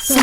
அண்ட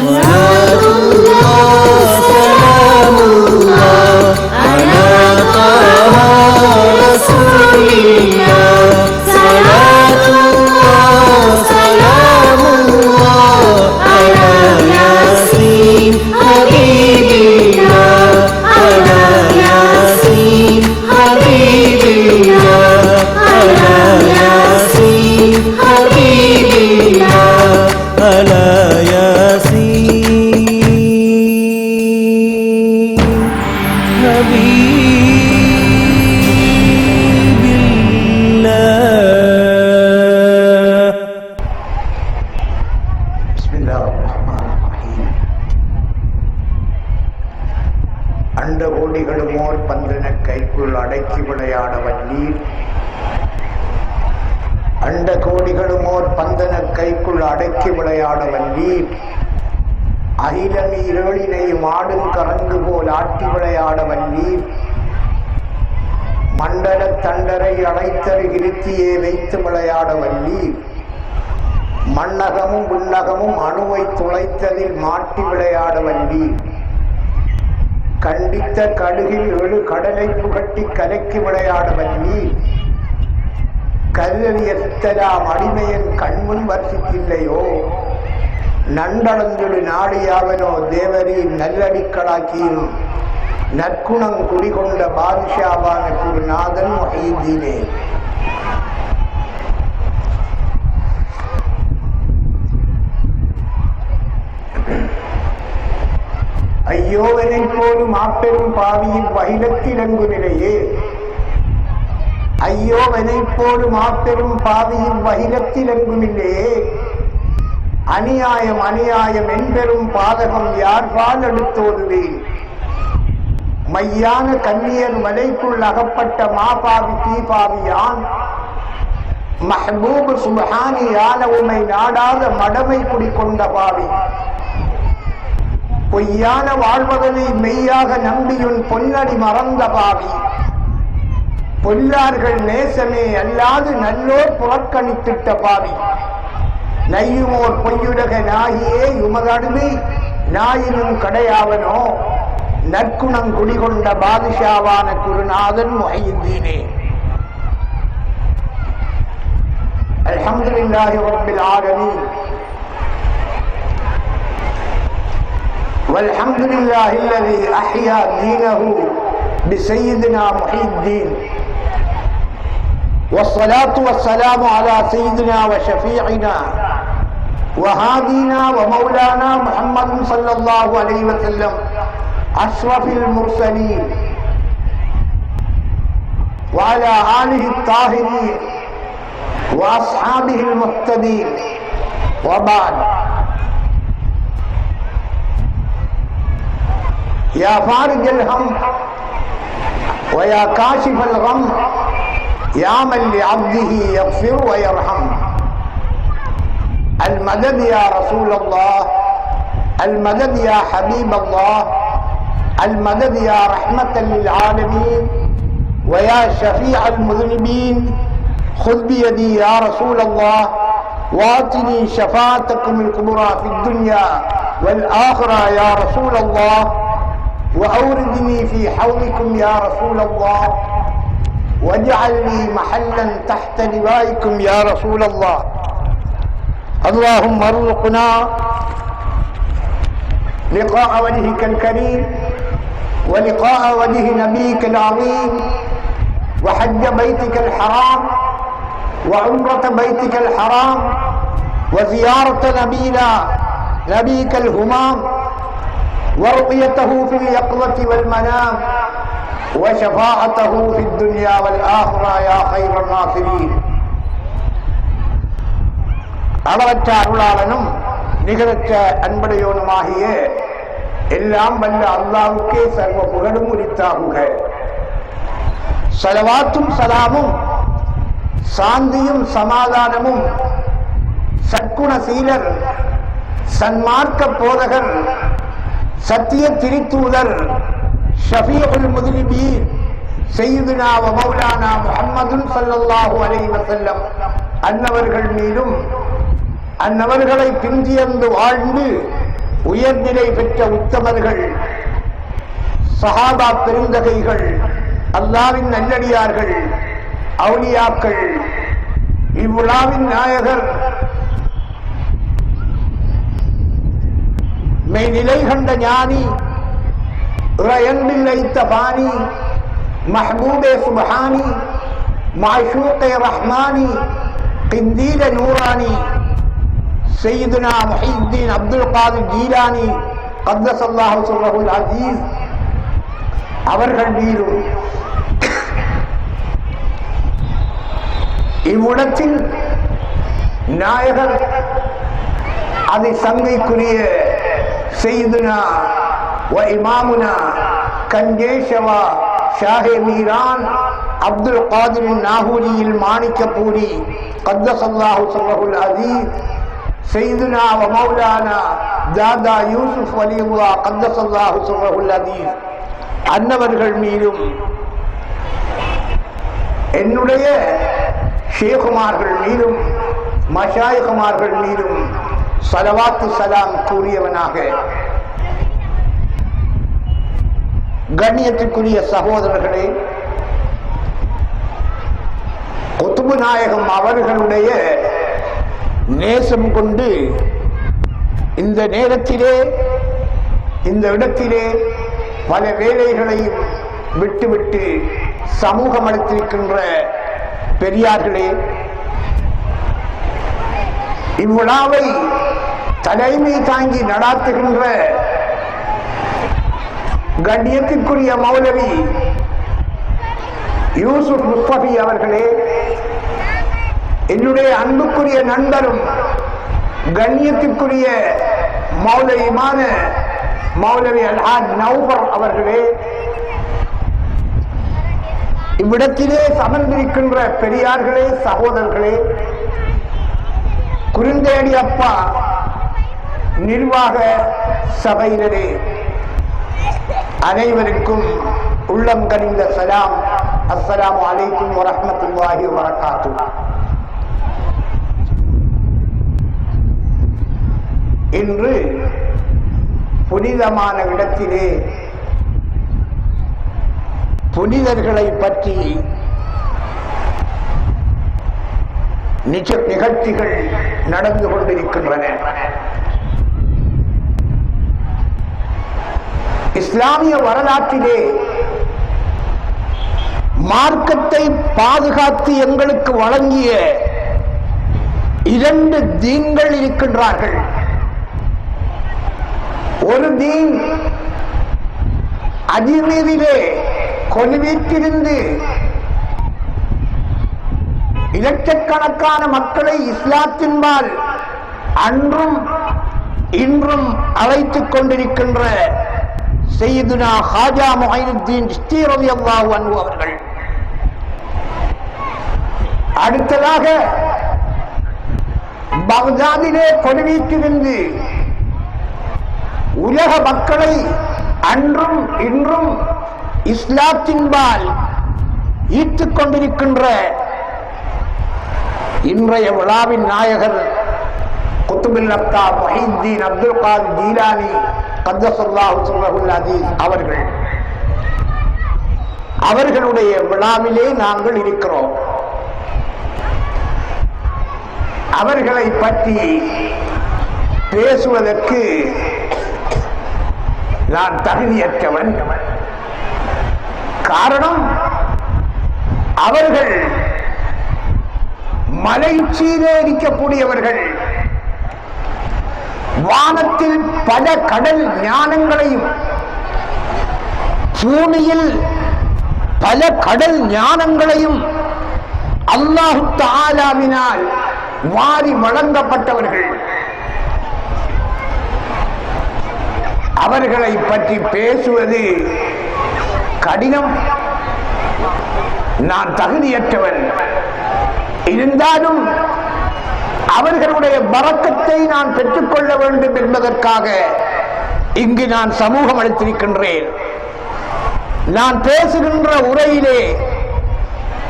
கோடிகளுமோர் பந்தன கைக்குள் அடக்கி விளையாட வல்லீர். அண்ட கோடிகளுமோர் பந்தன கைக்குள் அடக்கி விளையாட வல்லீர். அகிலமி இருளினையும் ஆடும் கரங்கு போல் ஆட்டி விளையாட வல்லீர். மண்டல தண்டரை அழைத்தரு இருத்தியே வைத்து விளையாட வல்லீர். மண்ணகமும் விண்ணகமும் அணுவை துளைத்ததில் மாட்டி விளையாட வல்லீர். கண்டித்த கடுகில் எழு கடலை புகட்டி கலக்கி விளையாட வல்லீர். கல்லறிய சித்தலாம் அடிமையன் கண்முன் வர்சித்தில்லையோ. நண்டளந்தொடு நாடியாவனோ தேவரின் நல்லடிக்களாக்கியும் நற்குணம் குடிகொண்ட பாதுஷாவான குருநாதன் முஹீதீனே. ஐயோவனை போலும் மாப்பெரும் பாவியின் வகிலத்திலங்கு நிலையே. ஐயோவனை போலும் மாப்பெரும் பாவியின் வகிலத்திலங்கும் இல்லையே. அநியாயம் அநியாயம் என்பெரும் பாதகம் யார்பால் எடுத்தோடுவேன். மையான கன்னியர் மலைக்குள் அகப்பட்ட மாபாவி தீபாவியான் மஹ்பூப் சுப்ஹானி யான உமை நாடாத மடமை குடிக்கொண்ட பாவி. பொய்யான வாழ்வதனை மெய்யாக நம்பியுன் பொன்னடி மறந்த பாவி. பொல்லார்கள் நேசமே அல்லாது நல்லோர் புறக்கணித்திட்ட பாவி. நையுமோர் பொய்யுலக நாகியே உமதடுமை நாயினும் கடையாவனோ. நற்குணம் குடிகொண்ட பாதுஷாவான குருநாதன் முஹீதீனே. அல்ஹம்துலில்லாஹி ரப்பில் ஆலமீன். والحمد لله الذي أحيا دينه بسيدنا محي الدين. والصلاة والسلام على سيدنا وشفيعنا وهادينا ومولانا محمد صلى الله عليه وسلم أشرف المرسلين وعلى آله الطاهرين وأصحابه المهتدين. وبعد. يا فارج الهم ويا كاشف الغم يا من لعبده يغفر ويرحم. المدد يا رسول الله. المدد يا حبيب الله. المدد يا رحمة للعالمين ويا شفيع المذنبين. خذ بيدي يا رسول الله واتني شفاعتكم الكبرى في الدنيا والآخرة يا رسول الله. وأوردني في حوضكم يا رسول الله. واجعل لي محلا تحت لوائكم يا رسول الله. اللهم ارزقنا لقاء وجهك الكريم ولقاء وجه نبيك العظيم وحج بيتك الحرام وعمرة بيتك الحرام وزيارة نبيك الهمام ورؤيته في اليقظة والمنام وشفاعته في الدنيا والآخرة يا خير الناصرين. அளவற்ற அருளாளனும் நிகரற்ற அன்படையோனுமாகிய எல்லாம் வல்ல அல்லாஹ்வுக்கே சர்வ புகழும் உரித்தாகுக. ஸலவாத்தும் ஸலாமும் சாந்தியும் சமாதானமும் சற்குணசீலர் சன்மார்க்க போதகர் சத்திய திரித்தூதர் ஷஃபீஉல் முத்னிபீன் சய்யிதுனா வ மௌலானா முஹம்மதுன் ஸல்லல்லாஹு அலைஹி வஸல்லம் அன்னவர்கள் மீதும் அன்னவர்களை பிந்தியந்து வாழ்ந்து உயர்நிலை பெற்ற உத்தமர்கள், சஹாபா பெருந்தகைகள், அல்லாஹ்வின் நல்லடியார்கள், அவுலியாக்கள், இவ்விழாவின் நாயகர், மெய்நிலை கண்ட ஞானி, இறையன்பில் வைத்த பாணி, மஹ்பூபே சுப்ஹானி, மாஷூகே ரஹ்மானி, கிந்தீர நூரானி, சையதுனா முஹித்தீன் அப்துல் காதிர் ஜீலானி கத்தஸல்லாஹு சிர்ரஹுல் அஸீஸ் அவர்கள் மீதும், இவ்விடத்தில் நாயகர் அதை சங்கைக்குரிய சையதுனா வ இமாமுனா கஞ்சேஷவா ஷாஹே மீரான் அப்துல் காதிர் நாகூரியில் மாணிக்கப்பூரி கத்தஸல்லாஹு சிர்ரஹுல் அஸீஸ் சையதுனா வ மௌலானா தாதா யூசுப் வலியுல்லாஹ் கத்தஸல்லாஹு சிர்ரஹுல் அஸீஸ் அன்னவர்கள் மீதும், என்னுடைய ஷேகுமார்கள் மீதும் மஷாயிகுமார்கள் மீதும் ஸலவாத்து ஸலாம் கூறியவனாக, கண்ணியத்திற்குரிய சகோதரர்களே, குத்பு நாயகம் அவர்களுடைய நேசம் கொண்டு இந்த நேரத்திலே இந்த இடத்திலே பல வேலைகளையும் விட்டுவிட்டு சமூகம் அளித்திருக்கின்ற பெரியார்களே, இவ்விழாவை தலைமை தாங்கி நடாத்துகின்ற கண்ணியத்திற்குரிய மௌலவி யூசுப் முஸ்தபி அவர்களே, என்னுடைய அன்புக்குரிய நண்பரும் கண்ணியத்திற்குரிய மௌலவிமான மௌலவி அல்ஹாஜ் நௌபர் அவர்களே, இவ்விடத்திலே அமர்ந்திருக்கின்ற பெரியார்களே, சகோதரர்களே, குருந்தேடி அப்பா நிர்வாக சபையினரே, அனைவருக்கும் உள்ளம் கனிந்த சலாம். அஸ்ஸலாமு அலைக்கும் வரஹ்மத்துல்லாஹி வபரகாத்துஹு. இன்று புனிதமான இடத்திலே புனிதர்களை பற்றி நிகழ்ச்சிகள் நடந்து கொண்டிருக்கின்றன. இஸ்லாமிய வரலாற்றிலே மார்க்கத்தை பாதுகாத்து எங்களுக்கு வழங்கிய இரண்டு தீன்கள் இருக்கின்றார்கள். ஒரு தீன் அஜ்மீரிலே கொலுவீற்றிருந்து இலட்சக்கணக்கான மக்களை இஸ்லாத்தின்பால் அன்றும் இன்றும் அழைத்துக் கொண்டிருக்கின்ற சையதுனா ஹாஜா முஹைனுத்தீன் சிஸ்தி ரலியல்லாஹு அன்ஹு அவர்கள். அடுத்ததாக பக்தாதிலே கொலுவீற்றிருந்து உலக மக்களை அன்றும் இன்றும் இஸ்லாத்தின்பால் ஈர்த்துக் கொண்டிருக்கின்ற இன்றைய விழாவின் நாயகர் குத்துபுல் அக்தாப் முஹித்தீன் அப்துல் காதிர் ஜீலானி கத்தஸல்லாஹு சிர்ரஹுல் அஸீஸ் அவர்கள். அவர்களுடைய விழாவிலே நாங்கள் இருக்கிறோம். அவர்களை பற்றி பேசுவதற்கு நான் தகுதியற்றவன். காரணம், அவர்கள் மலைச்சீரே இருக்கக்கூடியவர்கள். வானத்தில் பல கடல் ஞானங்களையும் பூமியில் பல கடல் ஞானங்களையும் அல்லாஹு தஆலாவினால் வாரி வழங்கப்பட்டவர்கள். அவர்களை பற்றி பேசுவது கடினம். நான் தகுதியற்றவன். இருந்தாலும் அவர்களுடைய பரக்கத்தை நான் பெற்றுக்கொள்ள வேண்டும் என்பதற்காக இங்கு நான் சமூகம் அளித்திருக்கின்றேன். நான் பேசுகின்ற உரையிலே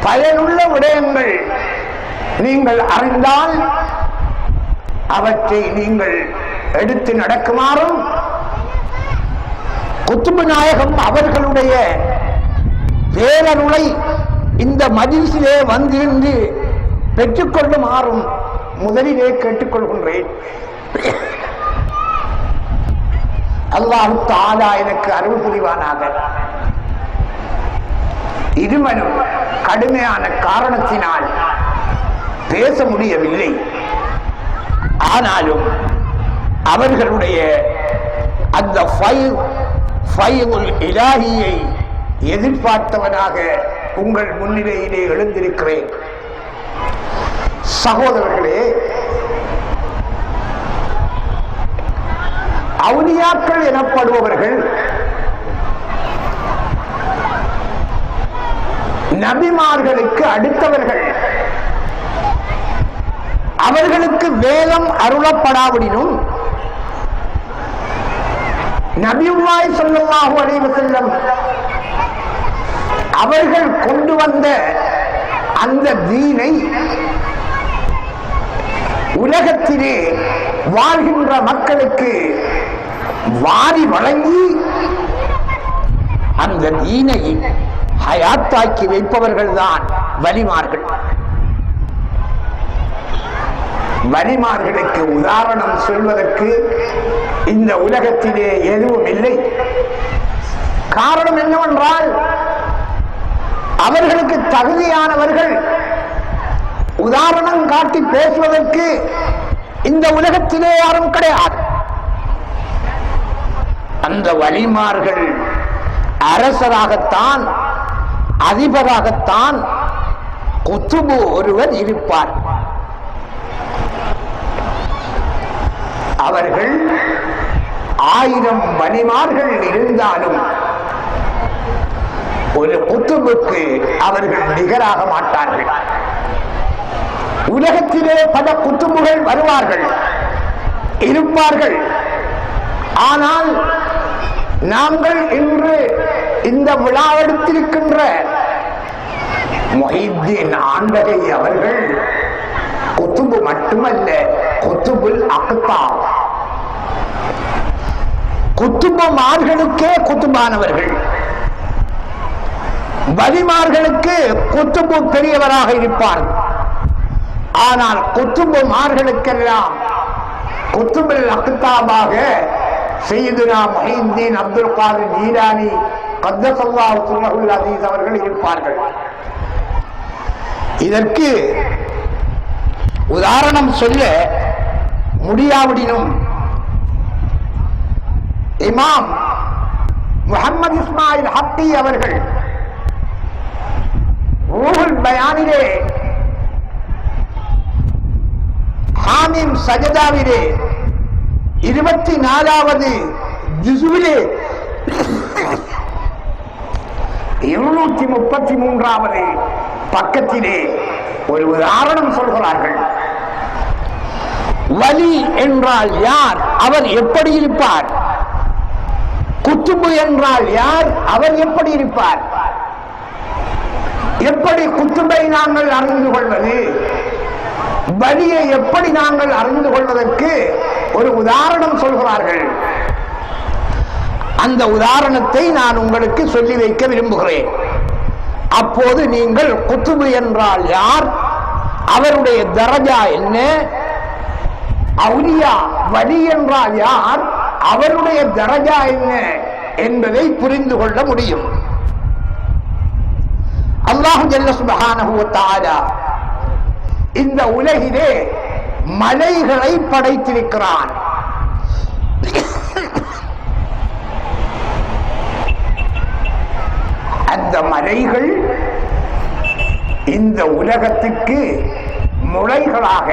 பயனுள்ள விடயங்கள் நீங்கள் அறிந்தால் அவற்றை நீங்கள் எடுத்து நடக்குமாறும் குத்துபு நாயகம் அவர்களுடைய பேரருளை இந்த மஜ்லிஸிலே வந்திருந்து பெற்றுக்கொள்ளுமாறும் முதலிலே கேட்டுக்கொள்கின்றேன். அல்லாஹ் தஆலா எனக்கு அருள் புரிவானாக. இருமனும் கடுமையான காரணத்தினால் பேச முடியவில்லை. ஆனாலும் அவர்களுடைய அந்த ஃபைதுல் இலாஹியை எதிர்பார்த்தவனாக உங்கள் முன்னிலையிலே எழுந்திருக்கிறேன். சகோதரர்களே, அவுலியாக்கள் எனப்படுபவர்கள் நபிமார்களுக்கு அடுத்தவர்கள். அவர்களுக்கு வேதம் அருளப்படாவிடினும் நபியுல்லாஹி ஸல்லல்லாஹு அலைஹி வஸல்லம் அவர்கள் கொண்டு வந்த அந்த தீனை உலகத்திலே வாழ்கின்ற மக்களுக்கு வாரி வழங்கி அந்த தீனை ஹயாத்தாக்கி வைப்பவர்கள் தான் வலிமார்கள். வலிமார்களுக்கு உதாரணம் சொல்வதற்கு இந்த உலகத்திலே எதுவும் இல்லை. காரணம் என்னவென்றால் அவர்களுக்கு தகுதியானவர்கள் உதாரணம் காட்டி பேசுவதற்கு இந்த உலகத்திலே யாரும் கிடையாது. அந்த வலிமார்கள் அரசராகத்தான் அதிபராகத்தான் குத்துபு ஒருவர் இருப்பார். அவர்கள் 1000 வலிமார்கள் இருந்தாலும் ஒரு குத்துபுக்கு அவர்கள் நிகராக மாட்டார்கள். உலகத்திலே பல குத்துபுகள் வருவார்கள், இருப்பார்கள். ஆனால் நாங்கள் இன்று இந்த விழாவெடுத்திருக்கின்ற முஹித்தீன் ஆண்டகை அவர்கள் குத்துபு மட்டுமல்ல, குத்துபுல் அக்தாப், குத்துபுமார்களுக்கே குத்துபானவர்கள். வலிமார்களுக்கு குத்துபு பெரியவராக இருப்பார். ஆனால் குத்துபுமார்களுக்கெல்லாம் குத்துபுல் அக்தாபாக சையதுனா முஹித்தீன் அப்துல் காதிர் ஜீலானி கத்தஸல்லாஹு சிர்ரஹுல் அஸீஸ் அவர்கள் இருப்பார்கள். இதற்கு உதாரணம் சொல்ல முடியாவிடினும் இமாம் முஹம்மது இஸ்மாயில் ஹக்கி அவர்கள் ரூஹுல் பயானிலே ஹாமீம் சஜதாவிலே 24வது ஜுஸுவிலே 233வது பக்கத்திலே ஒரு உதாரணம் சொல்கிறார்கள். வலி என்றால் யார், அவர் எப்படி இருப்பார்? குத்துபு என்றால் யார், அவர் எப்படி இருப்பார்? எப்படி குத்துபை நாங்கள் அறிந்து கொள்வது? வலியை எப்படி நாங்கள் அறிந்து கொள்வதற்கு ஒரு உதாரணம் சொல்கிறார்கள். அந்த உதாரணத்தை நான் உங்களுக்கு சொல்லி வைக்க விரும்புகிறேன். அப்போது நீங்கள் குத்துபு என்றால் யார், அவருடைய தரஜா என்ன, அவுலியா வலி என்றால் யார், அவருடைய தரஜா என்ன என்பதை புரிந்து கொள்ள முடியும். அல்லாஹ் ஜல்ல சுப்ஹானஹு வ தஆலா இந்த உலகிலே மலைகளை படைத்திருக்கிறான். அந்த மலைகள் இந்த உலகத்துக்கு முளைகளாக,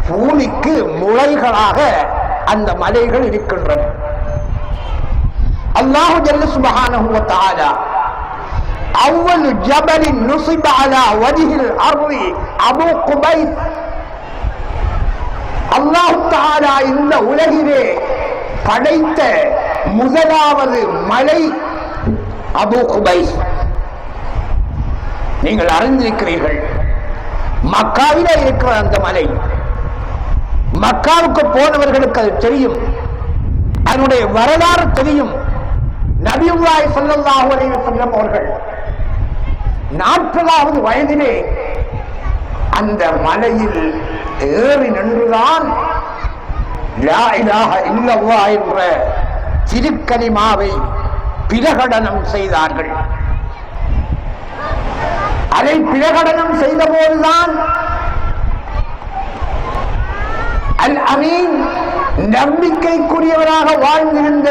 பூமிக்கு முளைகளாக அந்த மலைகள் இருக்கின்றன. அல்லாஹ் ஜல்ல சுப்ஹானஹு வ தஆலா அவ்வளு ஜபலின் நுஸிப அலா வஜ்ஹில் அர்தி அபூ குபைஸ், அல்லாஹ் தஆலா இந்த உலகிலே படைத்த முதலாவது மலை அபூ குபைஸ். நீங்கள் அறிந்திருக்கிறீர்கள், மக்காவிலே இருக்கிற அந்த மலை, மக்காவுக்கு போனவர்களுக்கு அது தெரியும், அதனுடைய வரலாறு தெரியும். நபியுல்லாஹி ஸல்லல்லாஹு அலைஹி வஸல்லம் அவர்கள் 40வது வயதிலே அந்த மலையில் ஏறி நின்றுதான் லா இலாஹ இல்லல்லாஹ் என்ற திருக்கலிமாவை பிரகடனம் செய்தார்கள். அதை பிரகடனம் செய்த போதுதான் அல் அமீன் நம்பிக்கைக்குரியவராக வாழ்ந்திருந்த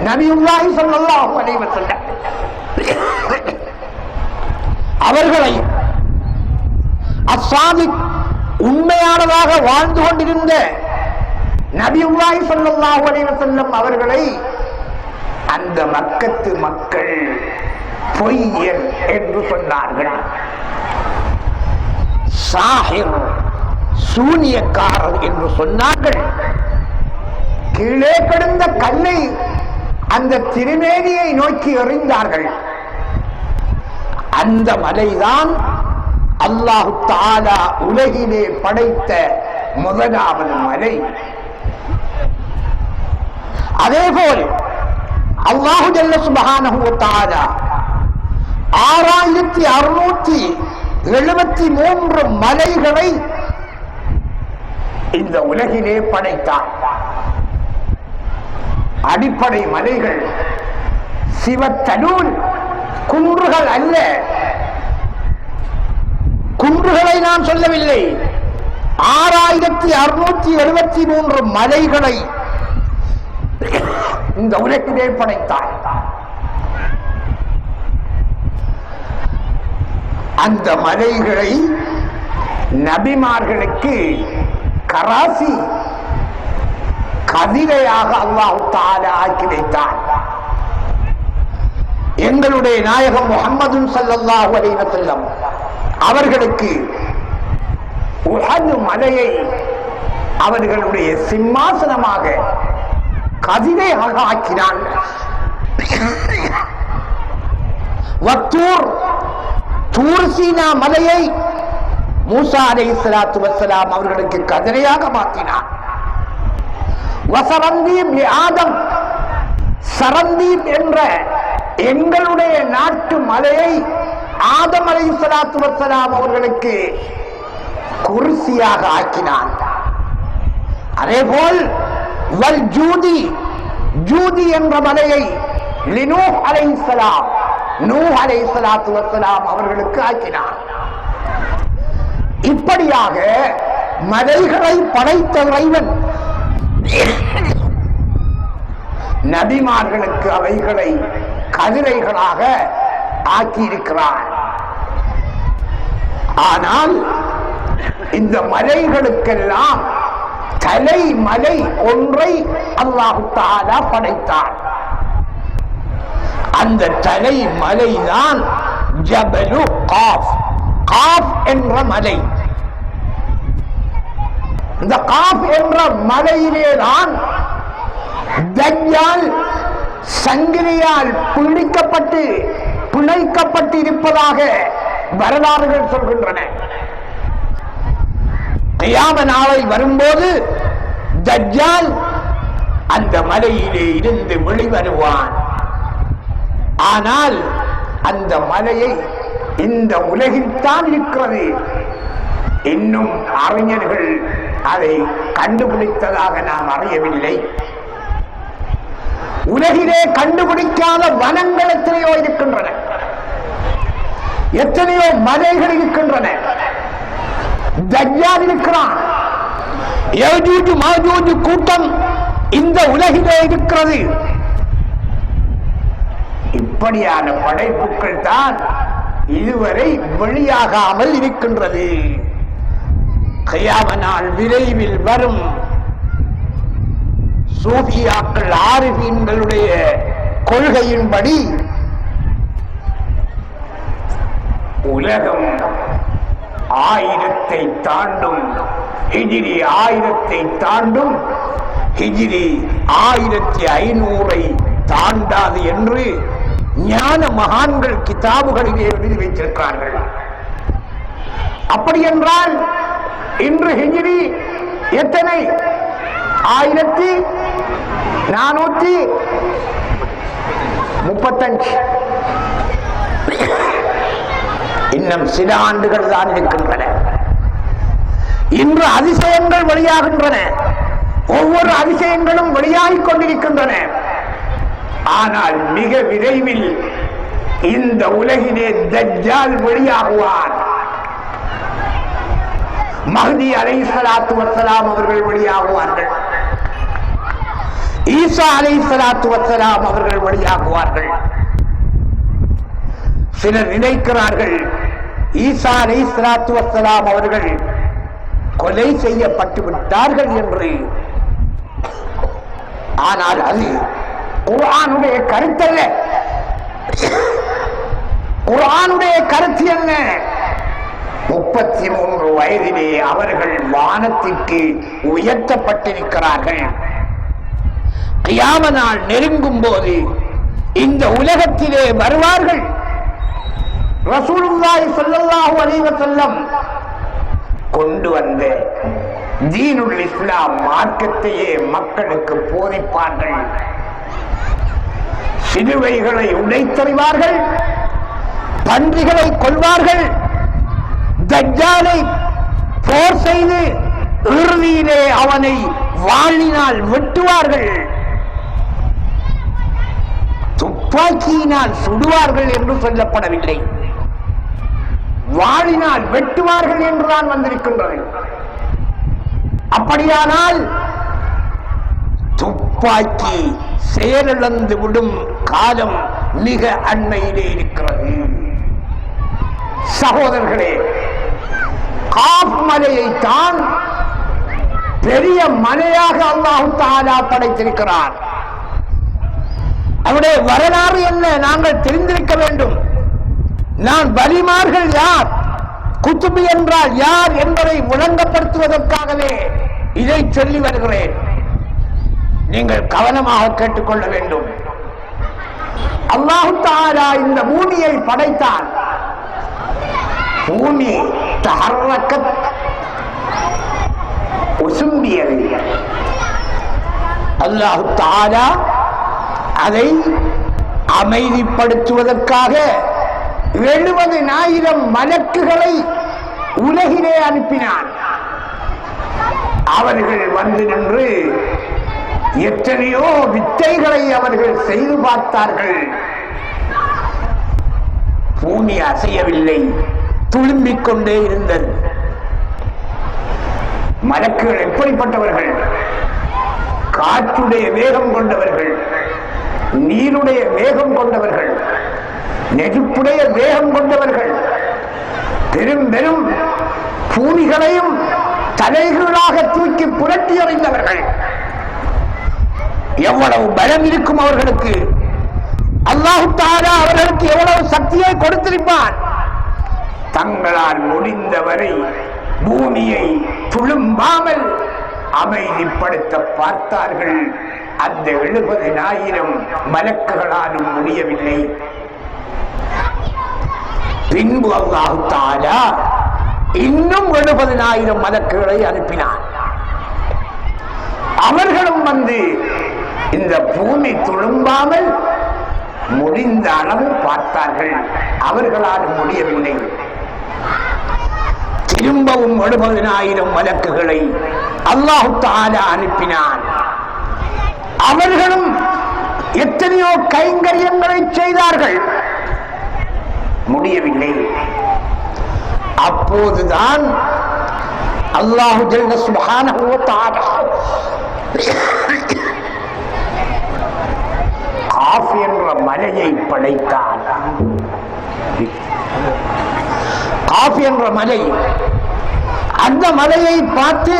நபியுல்லாஹி ஸல்லல்லாஹு அலைஹி வஸல்லம் அவர்களை அஸ்ஸாதிக் உண்மையானதாக வாழ்ந்து கொண்டிருந்த நபியுல்லாஹி ஸல்லல்லாஹு அலைஹி வஸல்லம் அவர்களை அந்த மக்கத்து மக்கள் பொய்யர் என்று சொன்னார்கள். சாஹிர், சூனியக்காரர் என்று சொன்னார்கள். கீழே கிடந்த கல்லை அந்த திருமேனியை நோக்கி எறிந்தார்கள். அந்த மலைதான் அல்லாஹு தஆலா உலகிலே படைத்த முதலாவது மலை. அதேபோல் அல்லாஹு ஜல்ல சுப்ஹானஹு வ தஆலா 6673 மலைகளை இந்த உலகிலே படைத்தார். அடிப்படை மலைகள் சிவத்தனூல், குன்றுகள் அல்ல. குன்றுகளை நான் சொல்லவில்லை. 6673 மலைகளை இந்த உலகிலே படைத்தார். அந்த மலைகளை நபிமார்களுக்கு கராசி, கதிரையாக அல்லாஹ் தஆலா ஆக்கி வைத்தார். எங்களுடைய நாயகம் முஹம்மது ஸல்லல்லாஹு அலைஹி வஸல்லம் அவர்களுக்கு உஹது மலையை அவர்களுடைய சிம்மாசனமாக கதிரையாக ஆக்கினான். வத்தூர், தூர் சீனா மலையை மூசா அலைஹிஸ்ஸலாத்து வஸ்ஸலாம் அவர்களுக்கு கதிரையாக மாற்றினார். வசரந்தீப் ஆதம், சரந்தீப் என்ற எங்களுடைய நாட்டு மலையை ஆதம் அலைஹிஸ்ஸலாத்து வஸ்ஸலாம் அவர்களுக்கு குர்சியாக ஆக்கினான். அதேபோல் வல் ஜூதி, ஜூதி என்ற மலையை லினூஹ் அலைஹிஸ்ஸலாம், நூஹ் அலைஹிஸ்ஸலாத்து வஸ்ஸலாம் அவர்களுக்கு ஆக்கினான். இப்படியாக மலைகளை படைத்த இறைவன் நபிமார்களுக்கு அவைகளை கதிரைகளாக ஆக்கியிருக்கிறார். ஆனால் இந்த மலைகளுக்கெல்லாம் தலைமலை ஒன்றை அல்லாஹ் தஆலா படைத்தார். அந்த தலைமலைதான் ஜபலு காஃப், காஃப் என்ற மலை. இந்த காஃப் என்ற மலையிலேதான் தஜ்ஜால் சங்கிலியால் பிடிக்கப்பட்டு பிணைக்கப்பட்டு இருப்பதாக வரலாறுகள் சொல்கின்றன. கியாம நாளை வரும்போது தஜ்ஜால் அந்த மலையிலே இருந்து வெளிவருவான். ஆனால் அந்த மலையை இந்த உலகில் தான் இருக்கிறது. இன்னும் அறிஞர்கள் அதை கண்டுபிடித்ததாக நாம் அறியவில்லை. உலகிலே கண்டுபிடிக்காத வனங்கள் எத்தனையோ இருக்கின்றன, எத்தனையோ மலைகள் இருக்கின்றன. தஜ்ஜால் இருக்கிறான். யஜூஜ் மாஜூஜ் கூட்டம் இந்த உலகிலே இருக்கிறது. இப்படியான படைப்புகள் தான் இதுவரை வெளியாகாமல் இருக்கின்றது. கியாம நாள் விரைவில் வரும். சூஃபியாக்கள், ஆரிஃபீன்களுடைய கொள்கையின்படி உலகம் 1000 தாண்டும், ஹிஜ்ரி 1000 தாண்டும், ஹிஜ்ரி 1500 தாண்டாது என்று ஞான மகான்கள் கிதாபுகளிலே எழுதி வைத்திருக்கிறார்கள். அப்படி என்றால் இன்று ஹிஜ்ரி எத்தனை? 1435. இன்னும் சில ஆண்டுகள் தான் இருக்கின்றன. இன்று அதிசயங்கள் வெளியாகின்றன. ஒவ்வொரு அதிசயங்களும் வெளியாகிக் கொண்டிருக்கின்றன. ஆனால் மிக விரைவில் இந்த உலகிலே தஜ்ஜால் வெளியாகுவார். மஹ்தி அலைஹிஸ்ஸலாத்து வஸ்ஸலாம் அவர்கள் வெளியாகுவார்கள். ஈசா அலைஹிஸ்ஸலாத்து வஸ்ஸலாம் அவர்கள் வெளியாகுவார்கள். சிலர் நினைக்கிறார்கள் ஈசா அலைஹிஸ்ஸலாத்து வஸ்ஸலாம் அவர்கள் கொலை செய்யப்பட்டு விட்டார்கள் என்று. ஆனால் அது குர்ஆனுடைய கருத்தல்ல. குர்ஆனுடைய கருத்து என்ன? 33 வயதிலே அவர்கள் வானத்திற்கு உயர்த்தப்பட்டிருக்கிறார்கள். கியாம நாள் நெருங்கும் போது இந்த உலகத்திலே வருவார்கள். ரசூலுல்லாஹி ஸல்லல்லாஹு அலைஹி வஸல்லம் கொண்டு வந்த தீனுல் இஸ்லாம் மார்க்கத்தையே மக்களுக்கு போதிப்பார்கள். சிலுவைகளை உடைத்தறிவார்கள், பன்றிகளை கொல்வார்கள், தஜ்ஜாலை போர் செய்து இறுதியிலே அவனை வாளினால் வெட்டுவார்கள், துப்பாக்கியினால் சுடுவார்கள் என்று சொல்லப்படவில்லை, வாளினால் வெட்டுவார்கள் என்றுதான் வந்திருக்கின்றது. அப்படியானால் துப்பாக்கி செயலிழந்து விடும் காலம் மிக அண்மையிலே இருக்கிறது. சகோதரர்களே, காஃப் மலையை தான் பெரிய மலையாக அல்லாஹ் தஆலா படைத்திருக்கிறார். அவருடைய வரலாறு என்ன நாங்கள் தெரிந்திருக்க வேண்டும். நான் வலிமார்கள் யார், குத்துபி என்றால் யார் என்பதை விளங்கப்படுத்துவதற்காகவே இதை சொல்லி வருகிறேன். நீங்கள் கவனமாக கேட்டுக்கொள்ள வேண்டும். அல்லாஹ் தஆலா இந்த பூமியை படைத்தான். பூமி தஹர்ரகத், உசும்பியது. அல்லாஹ் தஆலா அதை அமைதிப்படுத்துவதற்காக 70,000 மலக்குகளை உலகிலே அனுப்பினான். அவர்கள் வந்து நின்று எத்தனையோ வித்தைகளை அவர்கள் செய்து பார்த்தார்கள். பூமி அசையவில்லை, துளும்பிக் கொண்டே இருந்தது. மலக்குகள் எப்படிப்பட்டவர்கள்? காற்றுடைய வேகம் கொண்டவர்கள், நீருடைய வேகம் கொண்டவர்கள், நெருப்புடைய வேகம் கொண்டவர்கள், பெரும் பெரும் பூமிகளையும் தலைகளாக தூக்கி புரட்டி எறிந்தவர்கள். எவ்வளவு பலம் இருக்கும் அவர்களுக்கு! அல்லாஹ் தஆலா அவர்களுக்கு எவ்வளவு சக்தியை கொடுத்திருப்பான்! தங்களால் முடிந்தவரை பூமியை துளும்பாமல் அமைதிப்படுத்த பார்த்தார்கள். அந்த 70,000 மலக்குகளாலும் முடியவில்லை. பின்பு அல்லாஹ் தஆலா இன்னும் 70,000 மலக்குகளை அனுப்பினான். அவர்களும் வந்து இந்த பூமி துளும்பாமல் முடிந்த அளவு பார்த்தார்கள். அவர்களால் முடியவில்லை. திரும்பவும் 70,000 மலக்குகளை அல்லாஹ் தஆலா அனுப்பினான். அவர்களும் எத்தனையோ கைங்கரியங்களை செய்தார்கள், முடியவில்லை. அப்போதுதான் அல்லாஹ் ஜல்ல சுப்ஹானஹு வ தஆலா காஃப் என்ற மலையை படைத்தான். காஃப் என்ற மலை, அந்த மலையை பார்த்து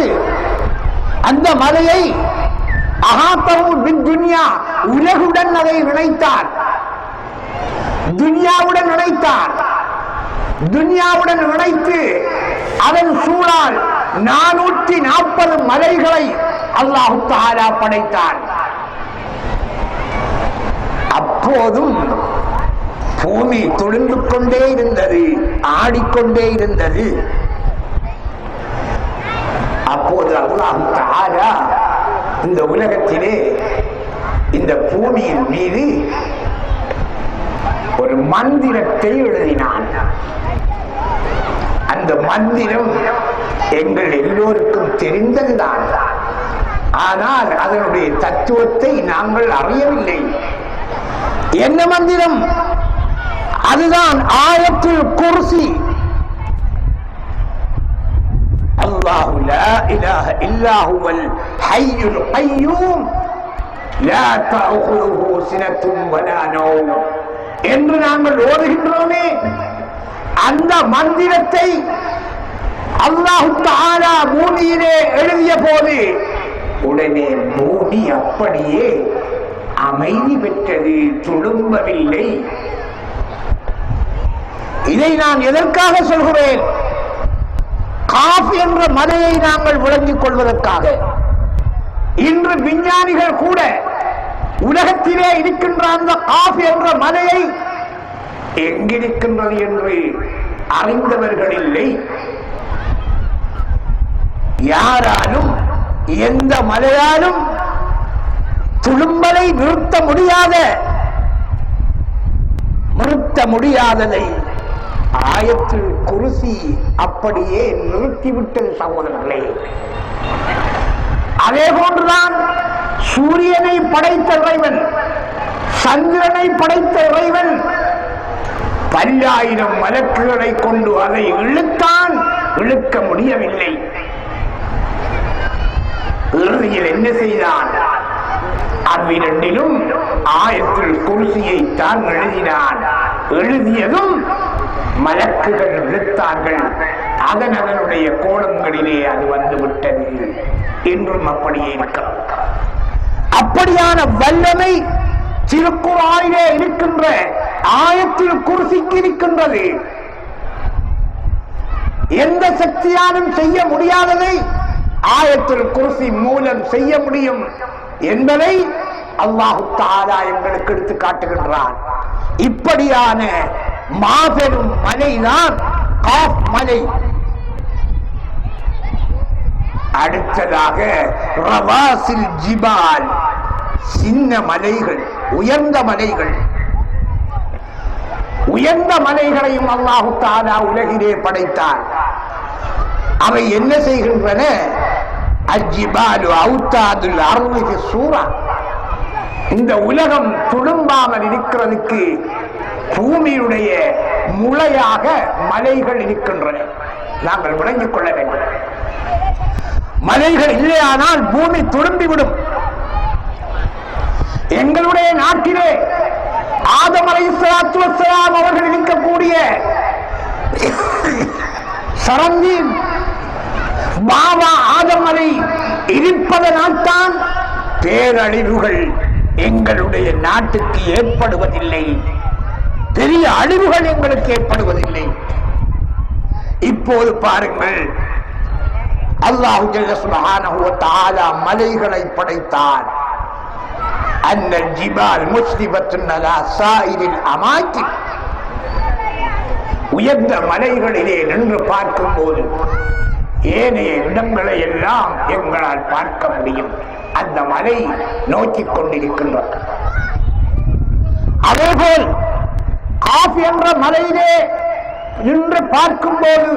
அந்த மலையை துன்யா, உலகுடன் அதை இணைத்தார். துன்யாவுடன் இணைத்தார். துன்யாவுடன் இணைத்து அதன் சூழால் 440 மலைகளை அல்லாஹ் தஆலா படைத்தார். அப்போதும் பூமி துளுந்து கொண்டே இருந்தது, ஆடிக்கொண்டே இருந்தது. அப்போது அல்லாஹ் தஆலா இந்த உலகத்திலே இந்த பூமியின் மீது ஒரு மந்திரத்தை எழுதினான். அந்த மந்திரம் எங்கள் எல்லோருக்கும் தெரிந்ததுதான். ஆனால் அதனுடைய தத்துவத்தை நாங்கள் அறியவில்லை. என்ன மந்திரம்? அதுதான் ஆயத்துல் குர்சி. அல்லாஹு லா இலாஹ இல்லா ஹுவல் ஹய்யுல் கய்யூம் லா தஅഖுதுஹு சினத்தும் வலா நௌம் என்று நாங்கள் ஓதுகின்றோமே, அந்த மந்திரத்தை அல்லாஹ் தஆலா பூமியிலே எழுதிய போது உடனே பூமி அப்படியே அமைதி பெற்றது, துளும்பவில்லை. இதை நான் எதற்காக சொல்கிறேன்? காஃப் என்ற மலையை நாங்கள் விளங்கிக் கொள்வதற்காக. இன்று விஞ்ஞானிகள் கூட உலகத்திலே இருக்கின்ற அந்த காஃப் என்ற மலையை எங்கிருக்கின்றது என்று அறிந்தவர்கள் இல்லை. யாராலும் எந்த மலையாலும் துளும்பலை நிறுத்த முடியாததை ஆயத்துல் குர்சி அப்படியே நிறுத்திவிட்டது சகோதரர்களே. அதே போன்றுதான் சூரியனை படைத்த இறைவன், சந்திரனை படைத்த இறைவன் 10,000 மலக்குகளை கொண்டு அதை இழுத்தான், இழுக்க முடியவில்லை. இறுதியில் என்ன செய்தான்? அவ்விரண்டிலும் ஆயத்துல் குர்சியை தான் எழுதினான். எழுதியதும் மலக்குகள் இழுத்தார்கள். அதனுடைய கோணங்களிலே அது வந்து விட்டது. இன்றும் அப்படியே இருக்கிறது. அப்படியான வல்லமை திருக்குர்ஆனிலே இருக்கின்ற ஆயத்துல் குர்சிக்கு இருக்கின்றது. எந்த சக்தியாலும் செய்ய முடியாததை ஆயத்துல் குர்சி மூலம் செய்ய முடியும் என்பதை அல்லாஹ் தஆலா எங்களுக்கு எடுத்து காட்டுகின்றான். இப்படியான மாபெரும் மலைதான் காஃப் மலை. அடுத்ததாக ரவாசில் ஜிபால், சின்ன மலைகள், உயர்ந்த மலைகள். உயர்ந்த மலைகளையும் அல்லாஹ் தஆலா உலகிலே படைத்தான். அவை என்ன செய்கின்றன? அஜ்ஜிபாலு அவுத்தாதுல் அர்தி ஃபி சூரா. இந்த உலகம் துளும்பாமல் இருக்கிறதுக்கு பூமியுடைய முளையாக மலைகள் இருக்கின்றன. நாங்கள் விளங்கிக் கொள்ள வேண்டும். மலைகள் இல்லையானால் பூமி துளும்பிவிடும். எங்களுடைய நாட்டிலே ஆதம் அலைஹிஸ்ஸலாத்து வஸ்ஸலாம் அவர்கள் இருக்கக்கூடிய சரந்தீன் பாபா ஆதம் மலை இருப்பதனால்தான் பேரழிவுகள் எங்களுடைய நாட்டுக்கு ஏற்படுவதில்லை. பெரிய அழிவுகள் எங்களுக்கு ஏற்படுவதில்லை. இப்போது பாருங்கள், அல்லாஹ் ஜல்ல சுப்ஹானஹு வ தஆலா மலைகளை படைத்தார். அன்ன ஜிபால் முஸ்லிபத்துன் அலா சாயிரில் அமாக்கின். உயர்ந்த மலைகளிலே நின்று பார்க்கும் போது ஏனைய இடங்களை எல்லாம் எங்களால் பார்க்க முடியும். அந்த மலை நோக்கிக் கொண்டிருக்கின்றது. அதேபோல் காஃப் என்ற மலையிலே நின்று பார்க்கும் போது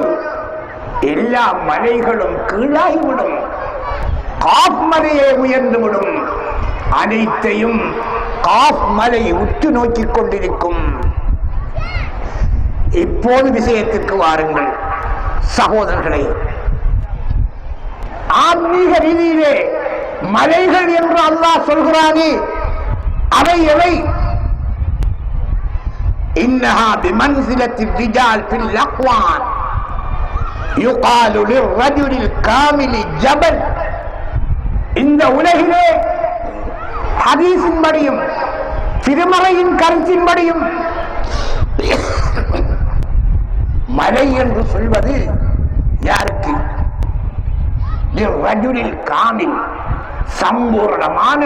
எல்லா மலைகளும் கீழாகிவிடும். காஃப் மலையே உயர்ந்துவிடும். அனைத்தையும் காஃப் மலை உற்று நோக்கிக் கொண்டிருக்கும். இப்போது விஷயத்திற்கு வாருங்கள் சகோதரர்களே. ஆன்மீக ரீதியிலே மலைகள் என்று அல்லாஹ் சொல்கிறானே, அவை எவை? இன்னஹா பிமன்சிலத்தி ரிஜால் ஃபில் அக்வான் யுகாலு லிர்ரஜுலில் காமிலி ஜபல். இந்த உலகிலே ஹதீஸின்படியும் திருமறையின் கருத்தின்படியும் மலை என்று சொல்வது யாருக்கு? காமில், சம்பூர்ணமான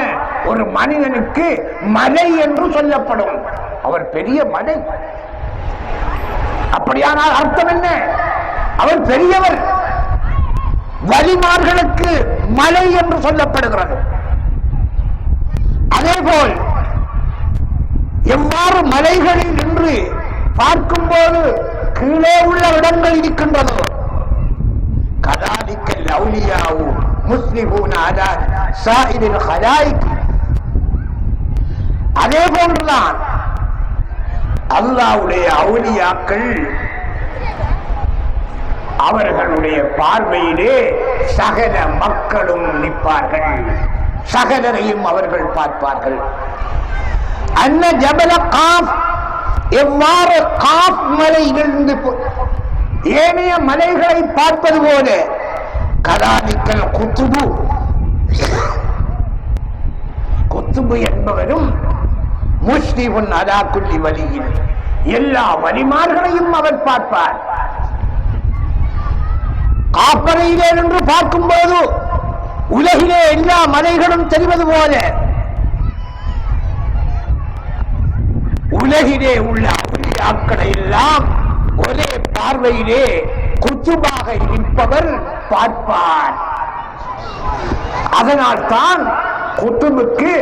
ஒரு மனிதனுக்கு மலை என்று சொல்லப்படும். அவர் பெரிய மலை. அப்படியானால் அர்த்தம் என்ன? அவர் பெரியவர். வலிமார்களுக்கு மலை என்று சொல்லப்படுகிறது. அதேபோல் எவ்வாறு மலைகளில் நின்று பார்க்கும்போது கீழே உள்ள இடங்கள் இருக்கின்றதோ, கதாலிக்கல் அவுலியாவு முஸ்லிமூன அலா சாயிரில் ஹலாயிக், அதே போன்றுதான் அல்லாஹ்வுடைய அவுலியாக்கள் அவர்களுடைய பார்வையிலே சகல மக்களும் நிற்பார்கள், சகலரையும் அவர்கள் பார்ப்பார்கள். அன்ன ஜபல காஃப், எவ்வாறு காஃப் மலையிலிருந்து ஏனைய மலைகளை பார்ப்பது போல கதாலிக்கல் குத்துபு, குத்துபு என்பவரும் முஸ்லிமுன் அலா குல்லி வலியின், எல்லா வலிமார்களையும் அவர் பார்ப்பார். காப்பறையிலே நின்று பார்க்கும்போது உலகிலே எல்லா மலைகளும் தெரிவது போல உலகிலே உள்ள அவுலியாக்களை எல்லாம் ஒரே பார்வையிலே குத்துபாக இருப்பவர் பார்ப்பார். அதனால் தான் குத்துபுக்கு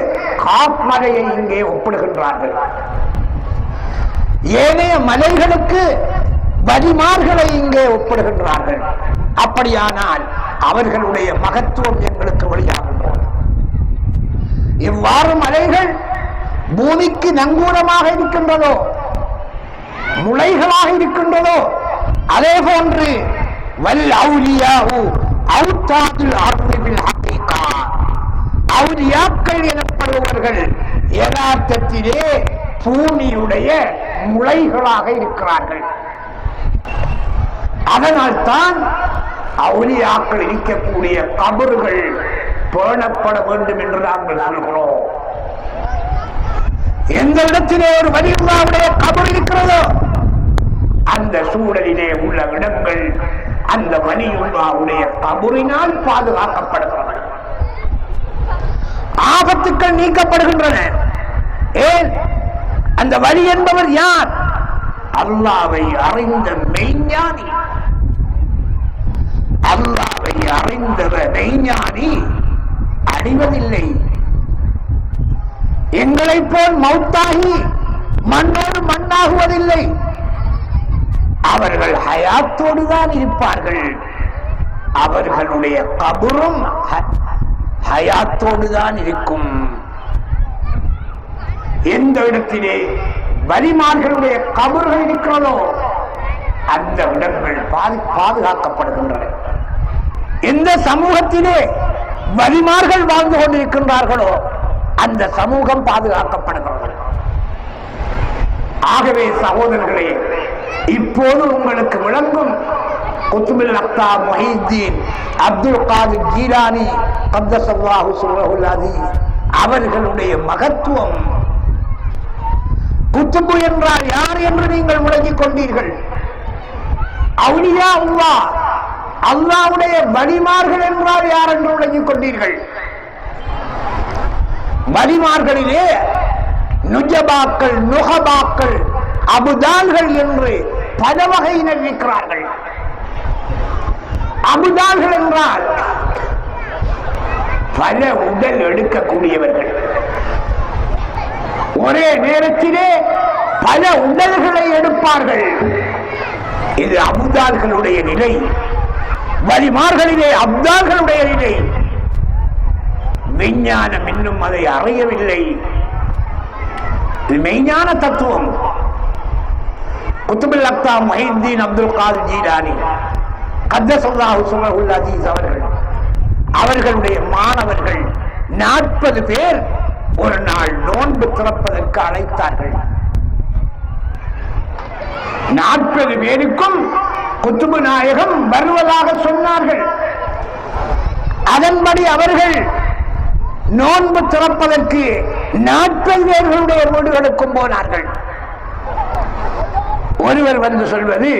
காப் மலையை இங்கே ஒப்பிடுகின்றார்கள். ஏனைய மலைகளுக்கு வலிமார்களை இங்கே ஒப்பிடுகின்றார்கள். அப்படியானால் அவர்களுடைய மகத்துவம் எங்களுக்கு வெளியாகும். இவ்வாறு மலைகள் பூமிக்கு நங்கூரமாக இருக்கின்றதோ, முளைகளாக இருக்கின்றதோ, அதே போன்று வல் அவுலியாஹு அவுதாதுல் அர்தி பில் ஹகீகா, அவுலியாக்கள் எனப்படுபவர்கள் யதார்த்தத்திலே பூமியுடைய முளைகளாக இருக்கிறார்கள். அதனால் தான் அவுலியாக்கள் இருக்கக்கூடிய கபறுகள் பேணப்பட வேண்டும் என்று நாங்கள் சொல்கிறோம். எந்த இடத்திலே ஒரு வலியுல்லாவுடைய கபர் இருக்கிறதோ அந்த சூழலிலே உள்ள இடங்கள் அந்த வலியுல்லாவுடைய கபரினால் பாதுகாக்கப்படுகிறது, ஆபத்துக்கள் நீக்கப்படுகின்றன. ஏன்? அந்த வலி என்பவர் யார்? அல்லாஹ்வை அறிந்த மெய்ஞானி. அல்லாஹ்வை அறிந்த மெய்ஞானி அழிவதில்லை. எங்களை போல் மௌத்தாகி மண்ணோடு மண்ணாகுவதில்லை. அவர்கள் ஹயாத்தோடு தான் இருப்பார்கள். அவர்களுடைய கபரும் ஹயாத்தோடு தான் இருக்கும். எந்த இடத்திலே வலிமார்களுடைய கபர்கள் இருக்கிறதோ அந்த இடங்கள் பாதுகாக்கப்படுகின்றன. எந்த சமூகத்திலே வலிமார்கள் வாழ்ந்து கொண்டிருக்கின்றார்களோ அந்த சமூகம் பாதுகாக்கப்படுகிறது. ஆகவே சகோதரர்களே, இப்போது உங்களுக்கு விளங்கும் குத்புல் அக்தாப் முஹித்தீன் அப்துல் காதிர் ஜீலானி கத்தஸல்லாஹு சிர்ரஹுல் அஸீஸ் அவர்களுடைய மகத்துவம். குத்பு என்றால் யார் என்று நீங்கள் விளங்கிக் கொண்டீர்கள். அவுலியா அல்லாஹ், அல்லாஹ்வுடைய வலிமார்கள் என்றால் யார் என்று விளங்கிக் கொண்டீர்கள். வலிமார்களிலே நுஜபாக்கள், நுகபாக்கள், அபுதால்கள் என்று பல வகையினர் இருக்கிறார்கள். அபுதால்கள் என்றால் பல உடல் எடுக்கக்கூடியவர்கள், ஒரே நேரத்திலே பல உடல்களை எடுப்பார்கள். இது அபுதால்களுடைய நிலை. வலிமார்களிலே அப்தால்களுடைய நிலை. விஞ்ஞானம் இன்னும் அதை அறியவில்லை. இது மெய்ஞான தத்துவம். குத்புல் அக்தாப் முஹித்தீன் அப்துல் காதிர் ஜீலானி கத்தஸல்லாஹு சிர்ரஹுல் அஸீஸ் அவர்களுடைய மாணவர்கள் 40 பேர் ஒரு நாள் நோன்பு திறப்பதற்கு அழைத்தார்கள். 40 பேருக்கும் குத்துபு நாயகம் வருவதாக சொன்னார்கள். அதன்படி அவர்கள் நோன்பு திறப்பதற்கு 40 பேர்களுடைய வீடுகளுக்கும் போனார்கள். ஒருவர் வந்து சொல்வது,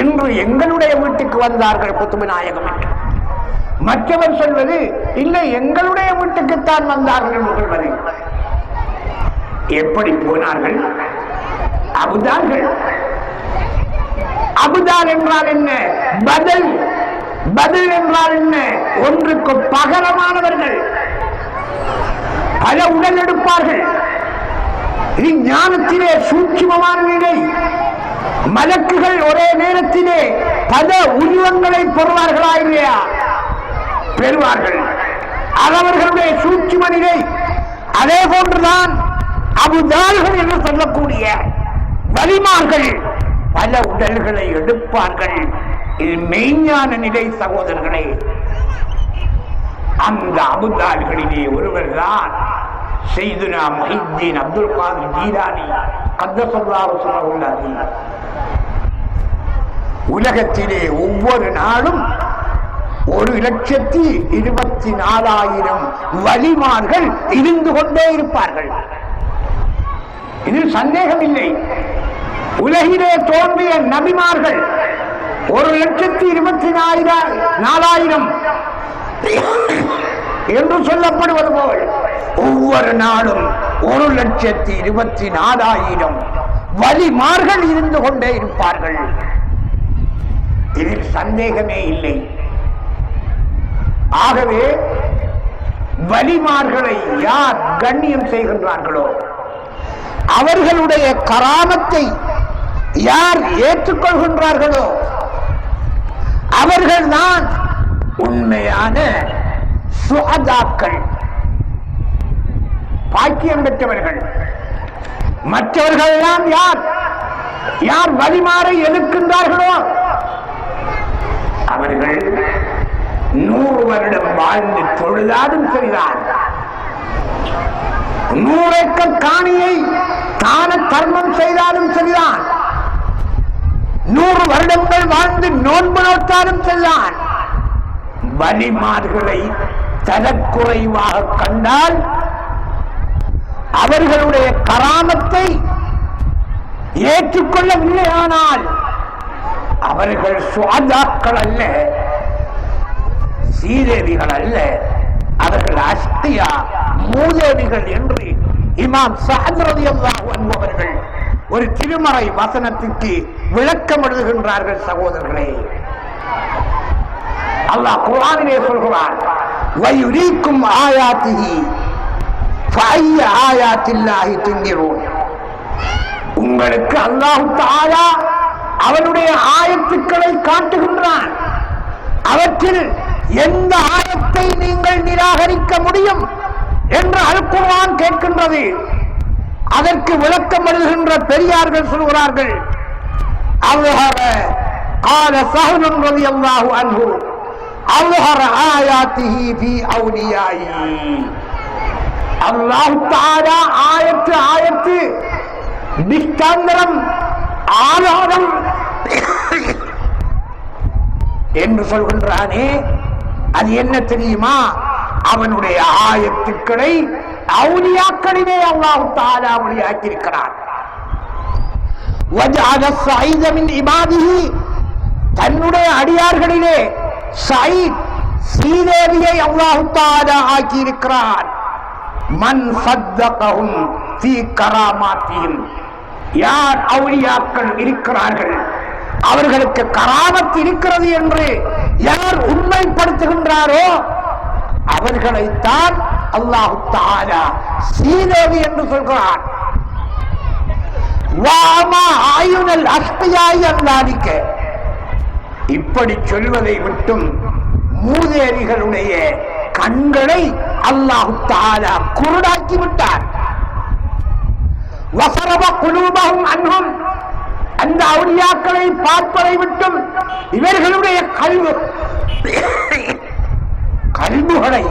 இன்று எங்களுடைய வீட்டுக்கு வந்தார்கள் குத்துபு நாயகம் என்று. மற்றவர் சொல்வது, இல்லை எங்களுடைய வீட்டுக்குத்தான் வந்தார்கள் என்று சொல்வது. எப்படி போனார்கள்? அபுதால்கள். அபுதால் என்றால் என்ன? பதில். பதில் என்றால் என்ன? ஒன்றுக்கு பகரமானவர்கள். பல உடல் எடுப்பார்கள். இது ஞானத்திலே சூட்சுமமான நிலை. மலக்குகள் ஒரே நேரத்திலே பல உருவங்களை பெறுவார்களா இல்லையா? பெறுவார்கள். அவர்களுடைய சூட்சும நிலை. அதே போன்றுதான் அபுதால்கள் என்று சொல்லக்கூடிய வலிமார்கள் பல உடல்களை எடுப்பார்கள். இது மெய்ஞான நிலை சகோதரர்களே. அந்த அபுதால்களிலே ஒருவர் தான் செய்துனா முஹித்தீன் அப்துல் காதிர் ஜீலானி கத்தஸல்லாஹு ஸல்லல்லாஹு. உலகத்திலே ஒவ்வொரு நாளும் 1,24,000 வலிமார்கள் இருந்து கொண்டே இருப்பார்கள். இதில் சந்தேகம் இல்லை. உலகிலே தோன்றிய நபிமார்கள் 1,24,000 என்று சொல்லப்படுவது போல் ஒவ்வொரு நாளும் 1,24,000 வலிமார்கள் இருந்து கொண்டே இருப்பார்கள். இதில் சந்தேகமே இல்லை. ஆகவே வலிமார்களை யார் கண்ணியம் செய்கின்றார்களோ, அவர்களுடைய கராமத்தை யார் ஏற்றுக்கொள்கின்றார்களோ, அவர்கள்தான் உண்மையான சுஹதாக்கள், பாக்கியம் பெற்றவர்கள். மற்றவர்கள் எல்லாம் யார் யார் வலிமாரை எதிர்க்கின்றார்களோ அவர்கள் 100 வருடம் வாழ்ந்து தொழுதாலும் சரிதான், 100 ஏக்கர் காணியை தான தர்மம் செய்தாலும் சரிதான், 100 வருடங்கள் வாழ்ந்து நோன்பு நோட்டாலும் சரிதான், வலிமார்களை தரக்குறைவாக கண்டால் அவர்களுடைய கராமத்தை ஏற்றுக்கொள்ளவில்லையானால் அவர்கள் சுஹதாக்கள் அல்ல, சீதேவிகள் அல்ல, அவர்கள் அஸ்தியா மூதேவிகள் என்று இமாம் ஸஅத் ரலியல்லாஹு அன்ஹு அவர்கள் ஒரு திருமறை வசனத்திற்கு விளக்கம் எழுதுகின்றார்கள். சகோதரர்களே, அல்லாஹ் குர்ஆனிலே சொல்கிறான், வயுரீக்கும் ஆயாத்திஹி ஃபஅய்ய ஆயாத்தில்லாஹி துன்கிரூன். உங்களுக்கு அல்லாஹ் தஆலா அவனுடைய ஆயத்துக்களை காட்டுகின்றான். அவற்றில் எந்த ஆயத்தை நீங்கள் நிராகரிக்க முடியும் என்று அல் குர்ஆன் கேட்கின்றது. அதற்கு விளக்கம் எழுதுகின்ற பெரியார்கள் சொல்கிறார்கள், அல்லாஹ் قال سهل رضي الله عنه أظهر آياته في أوليائه. அல்லாஹ் தஆலா ஆயத்து திஷ்டாந்தரம் ஆதாரம் என்று சொல்கின்றானே, அது என்ன தெரியுமா? அவனுடைய ஆயத்துக்களை அவுலியாக்களிலே அல்லாஹ் தஆலா ஒளியாக்கியிருக்கிறான். وَجَعَلَ السَّعِيدَ مِنْ عِبَادِهِ. தன்னுடைய அடியார்களிலே சயீத் சீதேவியை அல்லாஹ் தஆலா ஆக்கியிருக்கிறான். மன் சத்தகஹும் ஃபீ கராமாத்திஹிம். யார் அவுலியாக்கள் இருக்கிறார்கள், அவர்களுக்கு கராமத் இருக்கிறது என்று யார் உண்மைப்படுத்துகின்றாரோ அவர்களைத்தான் அல்லாஹ் தஆலா சீதேவி என்று சொல்கிறான். வாமா ஆயுனல் அஸ்பியாய் அல்லாதிக்க. இப்படி சொல்வதை விட்டும் மூதேவிகளுடைய கண்களை அல்லாஹ் தஆலா குருடாக்கி விட்டார். வஸரப குலூபஹும் அன்ஹும். அந்த அவுலியாக்களை பார்ப்பதை விட்டும் இவர்களுடைய கல்புகளை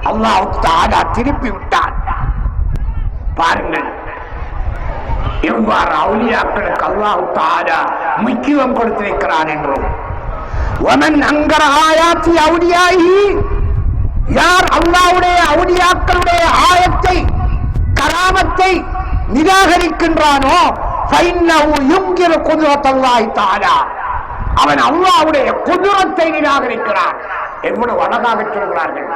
அல்லாஹ் தஆலா திருப்பி விட்டார். பாருங்கள் எவ்வாறு அவுலியாக்களுக்கு அல்லாஹ் தஆலா முக்கியம் கொடுத்திருக்கிறான் என்று. ومن انكر آيات اوليائه. யார் அல்லாஹ்வுடைய அவுலியாக்களுடைய ஆயத்தை கராமத்தை நிராகரிக்கின்றானோ فإنه ينكر قدرة الله تعالى. அவன் அல்லாஹ்வுடைய குதுரத்தை நிராகரிக்கிறான். எவ்வளவு அழகாக சொல்கிறார்கள்.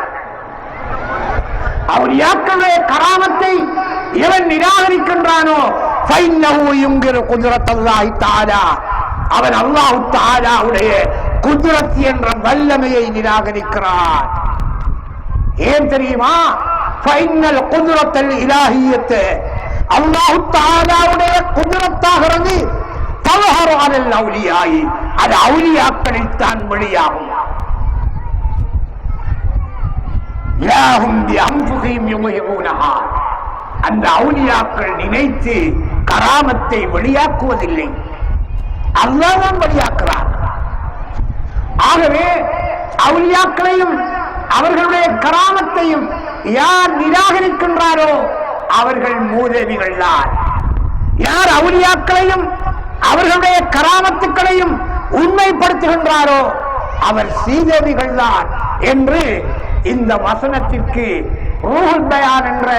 அவுலியாக்களுடைய கராமத்தை எவன் நிராகரிக்கின்றானோ فإنه ينكر قدرة الله تعالى. அவன் அல்லாஹ் தஆலாவுடைய குத்ரத் என்ற வல்லமையை நிராகரிக்கிறார். ஏன் தெரியுமா? ஃபைனல் குத்ரத்தல் இலாஹியத், அல்லாஹ் தஆலாவுடைய குத்ரத்தாகிறது தவஹரு அலல் அவுலியாய், அது அவுலியாக்களில் தான் வெளியாகும். லாஹும் பிஅன்ஃபுஸிஹிம் யுظஹிரூனஹா, அந்த அவுலியாக்கள் நினைத்து கராமத்தை வெளியாக்குவதில்லை, அல்லாஹ் தான் வெளியாக்குறார். ஆகவே அவுலியாக்களையும் அவர்களுடைய கராமத்தையும் யார் நிராகரிக்கின்றாரோ அவர்கள் மூதேவிகள் தான். யார் அவுலியாக்களையும் அவர்களுடைய கராமத்துக்களையும் உண்மைப்படுத்துகின்றாரோ அவர் சீதேவிகள் தான் என்று இந்த வசனத்திற்கு ரூஹுல் பயான் என்ற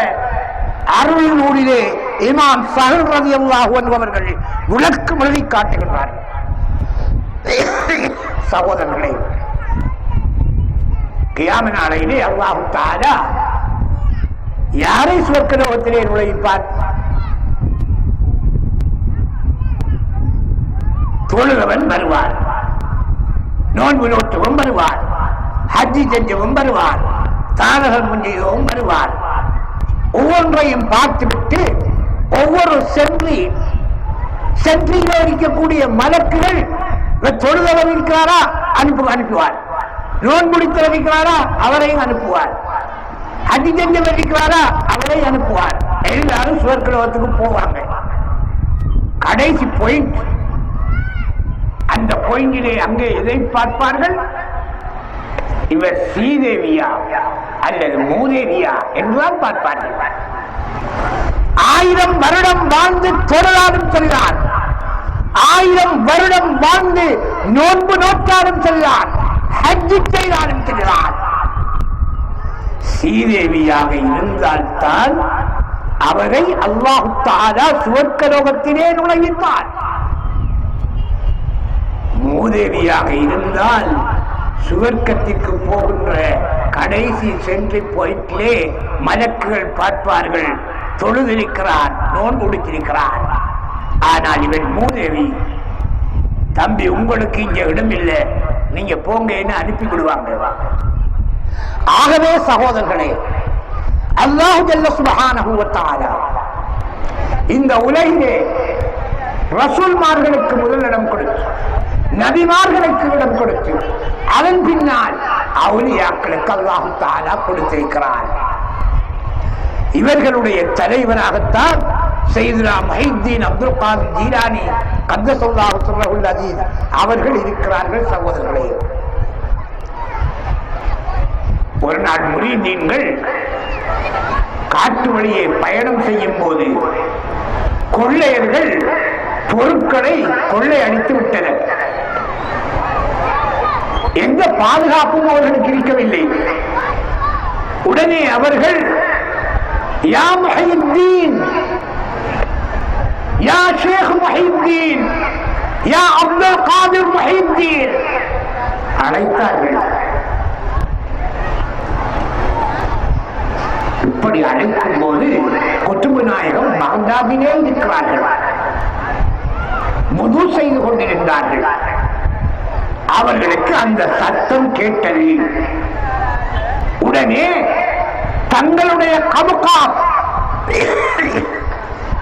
அருள் நூலிலே இமாம் ஸஹர் ரலியல்லாஹு அன்ஹு அவர்கள் விளக்கம் எழுதி காட்டுகின்றார்கள். சகோதரர்களே, கியாம நாளையிலே அல்லாஹ் தஆலா யாரை சுவர்க்கலோகத்திலே நுழைப்பார்? தொழுகவன் வருவார், நோன்பு நோட்டவும் வருவார், ஹஜ்ஜி செஞ்சவும் வருவார், தானகம் முன்னியவும் வருவார். ஒவ்வொன்றையும் பார்த்துவிட்டு ஒவ்வொரு சென்றியில இருக்கக்கூடிய மலக்குகள் தொழுதவர் இருக்கிறாரா அனுப்புவார், நோன் முடித்தவர் இருக்கிறாரா அவரையும் அனுப்புவார், ஹஜ்ஜி செஞ்சவர் இருக்கிறாரா அவரை அனுப்புவார். எல்லாரும் சுவர்க்கலோகத்துக்கு போவாங்க. கடைசி பாயிண்ட், அந்த பாயிண்டிலே அங்கே எதை பார்ப்பார்கள்? இவர் ஸ்ரீதேவியா அல்லது மூதேவியா என்றுதான் பார்ப்பார்கள். 1000 வருடம் வாழ்ந்து தொழலாலும் செல்வார், 1000 வருடம் வாழ்ந்து நோன்பு நோட்டாலும் செல்வார், ஹஜ்ஜி செய்தாலும் செல்வார். ஸ்ரீதேவியாக இருந்தால்தான் அவரை அல்லாஹ் தஆலா சுவர்க்கலோகத்திலே நுழைவிப்பார். மூதேவியாக இருந்தால் சுவர்க்கத்திற்கு போகின்ற கடைசி சென்று பாயிண்டிலே மலக்குகள் பார்ப்பார்கள், தொழுதிருக்கிறார், நோன்பு கொடுத்திருக்கிறார். ஆனால் இவன் மூதேவி, தம்பி உங்களுக்கு இங்க இடம் இல்லை, நீங்க போங்கன்னு அனுப்பி விடுவாங்க. ஆகவே சகோதரர்களே, அல்லாஹ் ஜல்ல சுப்ஹானஹு வ தஆலா இந்த உலகிலே ரசூல்மார்களுக்கு முதலிடம் கொடுத்து, நபிமார்களுக்கு இடம் கொடுத்து, அதன் பின்னால் அவுலியாக்களுக்கு அல்லாஹ் தஆலா கொடுத்திருக்கிறார். இவர்களுடைய தலைவராகத்தான் சையதுனா முஹைத்தீன் அப்துல் காதிர் ஜீலானி கத்தஸல்லாஹு சிர்ரஹுல் அஸீஸ் அவர்கள் இருக்கிறார்கள். சகோதரர்களே, ஒரு நாள் முரீதீன்கள் காட்டு வழியே பயணம் செய்யும் போது கொள்ளையர்கள் பொருட்களை கொள்ளை அடித்து விட்டனர். எந்த பாதுகாப்பும் அவர்களுக்கு இருக்கவில்லை. உடனே அவர்கள் யா முஹைத்தீன், யா ஷேக் முஹைத்தீன், யா அப்துல் காதிர் முஹைத்தீன் அழைத்தார்கள். இப்படி அழைக்கும் போது குத்துபு நாயகம் பகதாதிலே இருக்கிறார்கள், முது செய்து கொண்டிருந்தார்கள். அவர்களுக்கு அந்த சத்தம் கேட்டது. உடனே தங்களுடைய கபுகா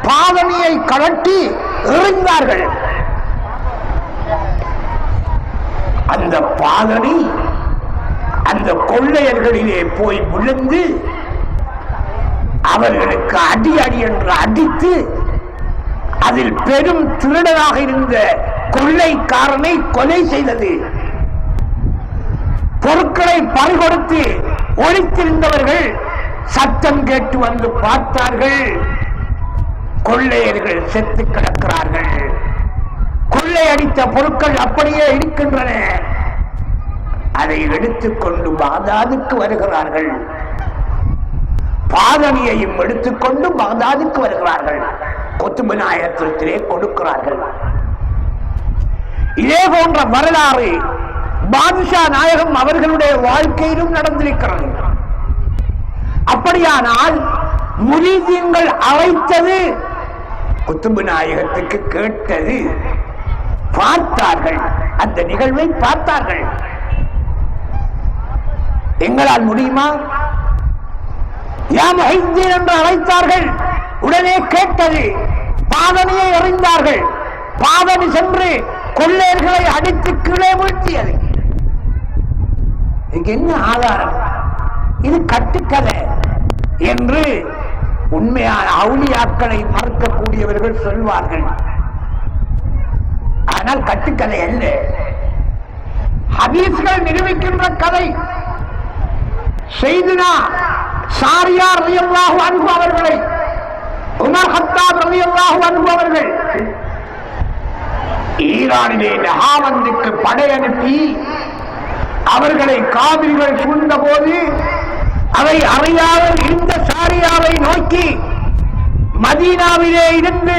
பாதணியை கழட்டி எறிந்தார்கள். அந்த பாதணி அந்த கொள்ளையர்களிலே போய் விழுந்து அவர்களுக்கு அடி அடி என்று அடித்து அதில் பெரும் திருடனாக இருந்த கொள்ளைக்காரனை கொலை செய்தது. பொருட்களை பறிகொடுத்து ஒழித்திருந்தவர்கள் சத்தம் கேட்டு வந்து பார்த்தார்கள். கொள்ளையர்கள் செத்து கிடக்கிறார்கள். கொள்ளையடித்த பொருட்கள் அப்படியே இருக்கின்றன. அதை எடுத்துக்கொண்டு பாக்தாதுக்கு வருகிறார்கள். பாதணியையும் எடுத்துக்கொண்டு பாக்தாதுக்கு வருகிறார்கள். குத்துபு நாயகத்திலே கொடுக்கிறார்கள். இதே போன்ற வரலாறு பாதுஷா நாயகம் அவர்களுடைய வாழ்க்கையிலும் நடந்திருக்கிறது. அப்படியானால் முரீதீன்கள் அழைத்தது குத்துபு நாயகத்துக்கு கேட்டது, பார்த்தார்கள். அந்த நிகழ்வை பார்த்தார்கள். எங்களால் முடியுமா? யா முஹைத்தீன் என்று அழைத்தார்கள். உடனே கேட்டது. பாதனையை எறிந்தார்கள். பாதனை சென்று கொள்ளையர்களை அடித்து கீழே வீழ்த்தியது. இதுக்கு என்ன ஆதாரம்? இது கட்டுக்கதை என்று உண்மையான அவுலியாக்களை மறுக்கக்கூடியவர்கள் சொல்வார்கள். ஆனால் கட்டுக்கதை அல்ல, ஹதீஸ்கள் நிரூபிக்கின்ற கதை. செய்தினா சாரியா ரலியல்லாஹு அன்ஹு அவர்களை, உமர் கத்தாப் ரலியல்லாஹு அன்ஹு அவர்கள் ஈரானிலே நஹாவந்துக்கு படை அனுப்பி அவர்களை காவிரிகள் சூழ்ந்த போது அவை அறியாத இந்த சாரியாவை நோக்கி மதீனாவிலே இருந்து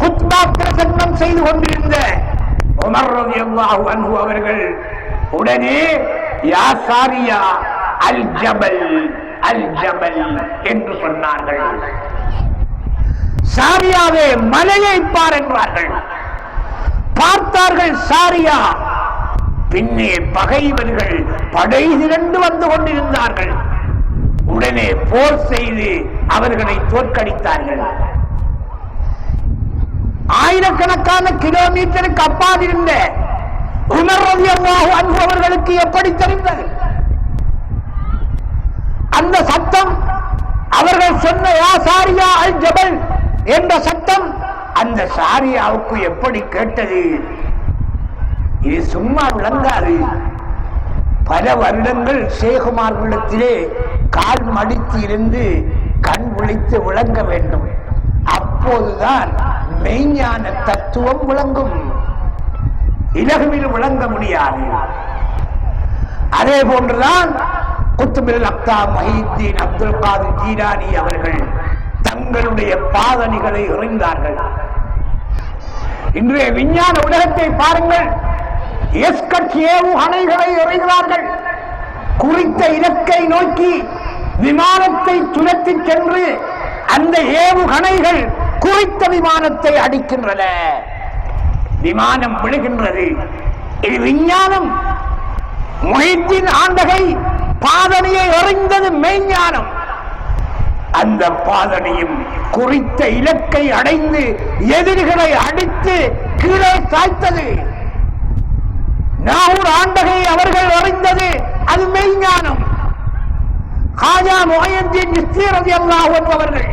குத்பா பிரசங்கம் செய்து கொண்டிருந்த உமர் ரலியல்லாஹு அன்ஹு அவர்கள் உடனே யா சாரியா அல் ஜபல் அல் ஜபல் என்று சொன்னார்கள். சாரியாவே மலையை பார் என்றார்கள். பார்த்தார்கள் சாரியா. பின்னே பகைவர்கள் படை திரண்டு வந்து கொண்டிருந்தார்கள். உடனே போர் செய்து அவர்களை தோற்கடித்தார்கள். ஆயிரக்கணக்கான கிலோமீட்டருக்கு அப்பாதிருந்த உமர் ரலியல்லாஹு அன்ஹு அவர்களுக்கு எப்படி தெரிந்தது? அந்த சத்தம், அவர்கள் சொன்ன யா சாரியா அல் ஜபல் என்ற சத்தம் அந்த சாரியாவுக்கு எப்படி கேட்டது? இது சும்மா விளங்காது. பல வருடங்கள் சேகுமார்களிடத்திலே கால் மடித்து இருந்து கண் விழித்து விளங்க வேண்டும். அப்போதுதான் மெய்ஞான தத்துவம் விளங்கும். இலகுவில் விளங்க முடியாது. அதே போன்றுதான் குத்துபில் அக்தா முஹைத்தீன் அப்துல் காதிர் ஜீலானி அவர்கள் தங்களுடைய பாதணிகளை எறிந்தார்கள். இன்றைய விஞ்ஞான உலகத்தை பாருங்கள். எஸ்கட் ஏவுகணைகளை எறிகிறார்கள். குறித்த இலக்கை நோக்கி விமானத்தை துரத்தி சென்று அந்த ஏவுகணைகள் குறித்த விமானத்தை அடிக்கின்றன. விமானம் விழுகின்றது. இது விஞ்ஞானம். முஹைத்தீன் ஆண்டகை பாதனையை எறிந்தது மெய்ஞானம். அந்த பாதனையும் குறித்த இலக்கை அடைந்து எதிரிகளை அடித்து கீழே சாய்த்தது. நாகூர் ஆண்டகை அவர்கள் அறிந்தது அது மெய்ஞானம். காஜா முஹைத்தீன் சிஸ்தி ரலியல்லாஹு அன்ஹு அவர்கள்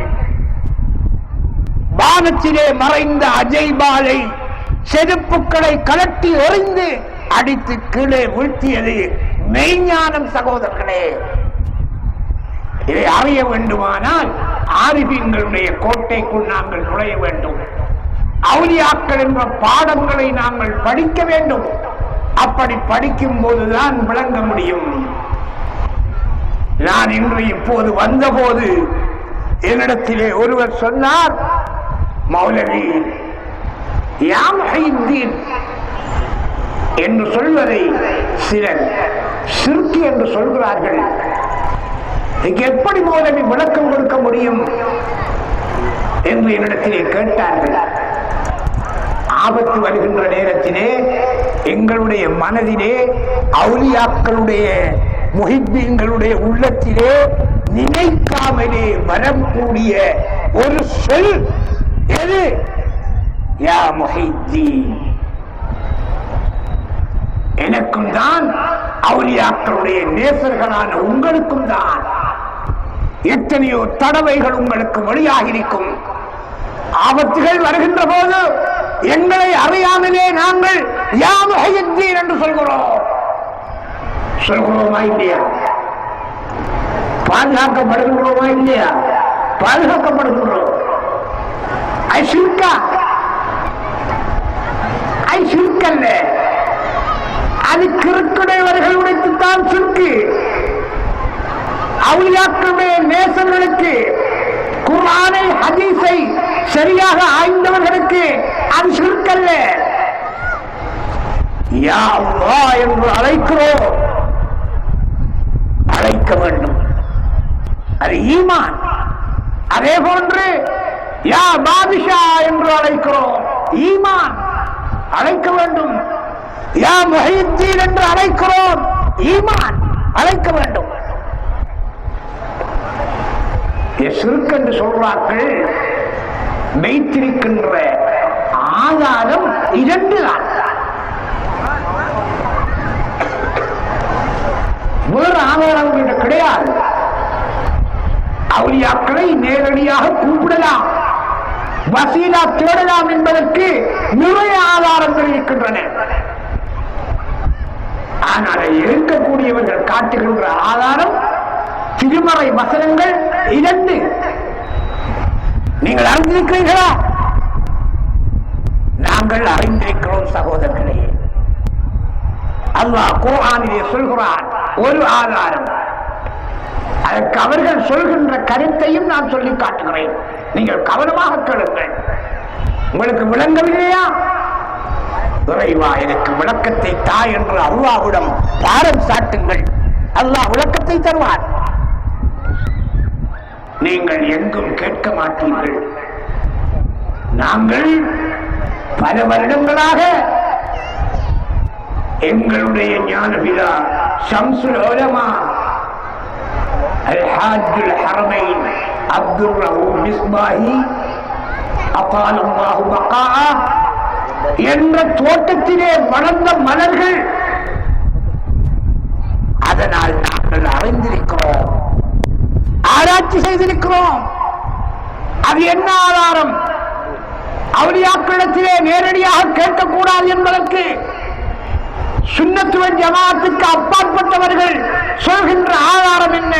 வானத்திலே மறைந்த அஜைபாலை செருப்புக்களை கலட்டி எறிந்து அடித்து கீழே வீழ்த்தியது மெய்ஞானம். சகோதரர்களே, இதை அறிய வேண்டுமானால் ஆரிஃபீன்களுடைய கோட்டைக்குள் நாங்கள் நுழைய வேண்டும். அவுலியாக்கள் என்ற பாடங்களை நாங்கள் படிக்க வேண்டும். அப்படி படிக்கும் போதுதான் விளங்க முடியும். நான் இன்று இப்போது வந்தபோது என்னிடத்திலே ஒருவர் சொன்னார், மௌலவி யா முஹைத்தீன் என்று சொல்வதை சிலர் ஷிர்க் என்று சொல்கிறார்கள். எப்படி மௌலவி விளக்கம் கொடுக்க முடியும் என்று என்னிடத்திலே கேட்டார்கள். ஆபத்து வருகின்ற நேரத்திலே எங்களுடைய மனதிலே அவுலியாக்களுடைய முஹித்தீன்களுடைய உள்ளத்திலே நினைக்காமலே வரக்கூடிய ஒரு சொல் எது? யா முஹைத்தீன். எனக்கும் தான், அவுலியாக்களுடைய நேசர்களான உங்களுக்கும் தான். எத்தனையோ தடவைகள் உங்களுக்கு வழியாகிருக்கும். ஆபத்துகள் வருகின்ற போது எங்களை அறியாமலே நாங்கள் யா முஹைத்தீன் என்று சொல்கிறோமா இல்லையா? பாதுகாக்கப்படுகின்றோமா இல்லையா? பாதுகாக்கப்படுகின்றோம். அல்ல, அது கிறுக்குடையவர்கள் உடைத்துத்தான் சிற்கு. அவுலியாக்களுடைய நேசர்களுக்கு, குர்ஆனை ஹதீஸை சரியாக ஆய்ந்தவர்களுக்கு அது சிற்கல்ல. யா அல்லாஹ் என்று அழைக்கிறோம், அழைக்க வேண்டும். அது ஈமான். அதே போன்று யா பாதிஷா என்று அழைக்கிறோம், ஈமான். அழைக்க வேண்டும். யா முஹைத்தீன் என்று அழைக்கிறோம். ஈமான் அழைக்க வேண்டும். ஷிர்க் என்று சொல்றார்கள். வைத்திருக்கின்ற ஆதாரம் 2 தான். வேறு ஆதாரம் கிடையாது. அவுலியாக்களை நேரடியாக கூப்பிடலாம், வசீலா தேடலாம் என்பதற்கு நிறைய ஆதாரங்கள் இருக்கின்றன. ஆனால் இருக்கக்கூடியவர்கள் காட்டுகின்ற ஆதாரம் திருமறை வசனங்கள் 2. நீங்கள் அறிந்திருக்கிறீர்களா? நாங்கள் அறிந்திருக்கிறோம் சகோதரர்களே. அல்லாஹ் குர்ஆனிலே சொல்கிறான் ஒரு ஆதாரம். அதற்கு அவர்கள் சொல்கின்ற கருத்தையும் நான் சொல்லி காட்டுகிறேன். நீங்கள் கவனமாக கேளுங்கள். உங்களுக்கு விளங்கவில்லையா? இறைவா எனக்கு விளக்கத்தை தா என்று அல்லாஹ்விடம் பாரம் சாட்டுங்கள். அல்லாஹ் விளக்கத்தை தருவார். நீங்கள் எங்கும் கேட்க மாட்டீர்கள். நாங்கள் பல வருடங்களாக எங்களுடைய ஞானபிதா ஷம்சுல் உலமா அல்-ஹாஜ்ஜுல் ஹரமைன் அப்துர் ரஹூம் மிஸ்பாஹி அகாலல்லாஹு பகாஅ என்ற தோட்டத்திலே வளர்ந்த மலர்கள். அதனால் நாங்கள் அறிந்திருக்கிறோம், ஆராய்ச்சி செய்திருக்கிறோம். அது என்ன ஆதாரம்? அவுலியாக்களிடத்திலே நேரடியாக கேட்கக்கூடாது என்பதற்கு சுன்னத் வல் ஜமாஅத்துக்கு அப்பாற்பட்டவர்கள் சொல்கின்ற ஆதாரம் என்ன?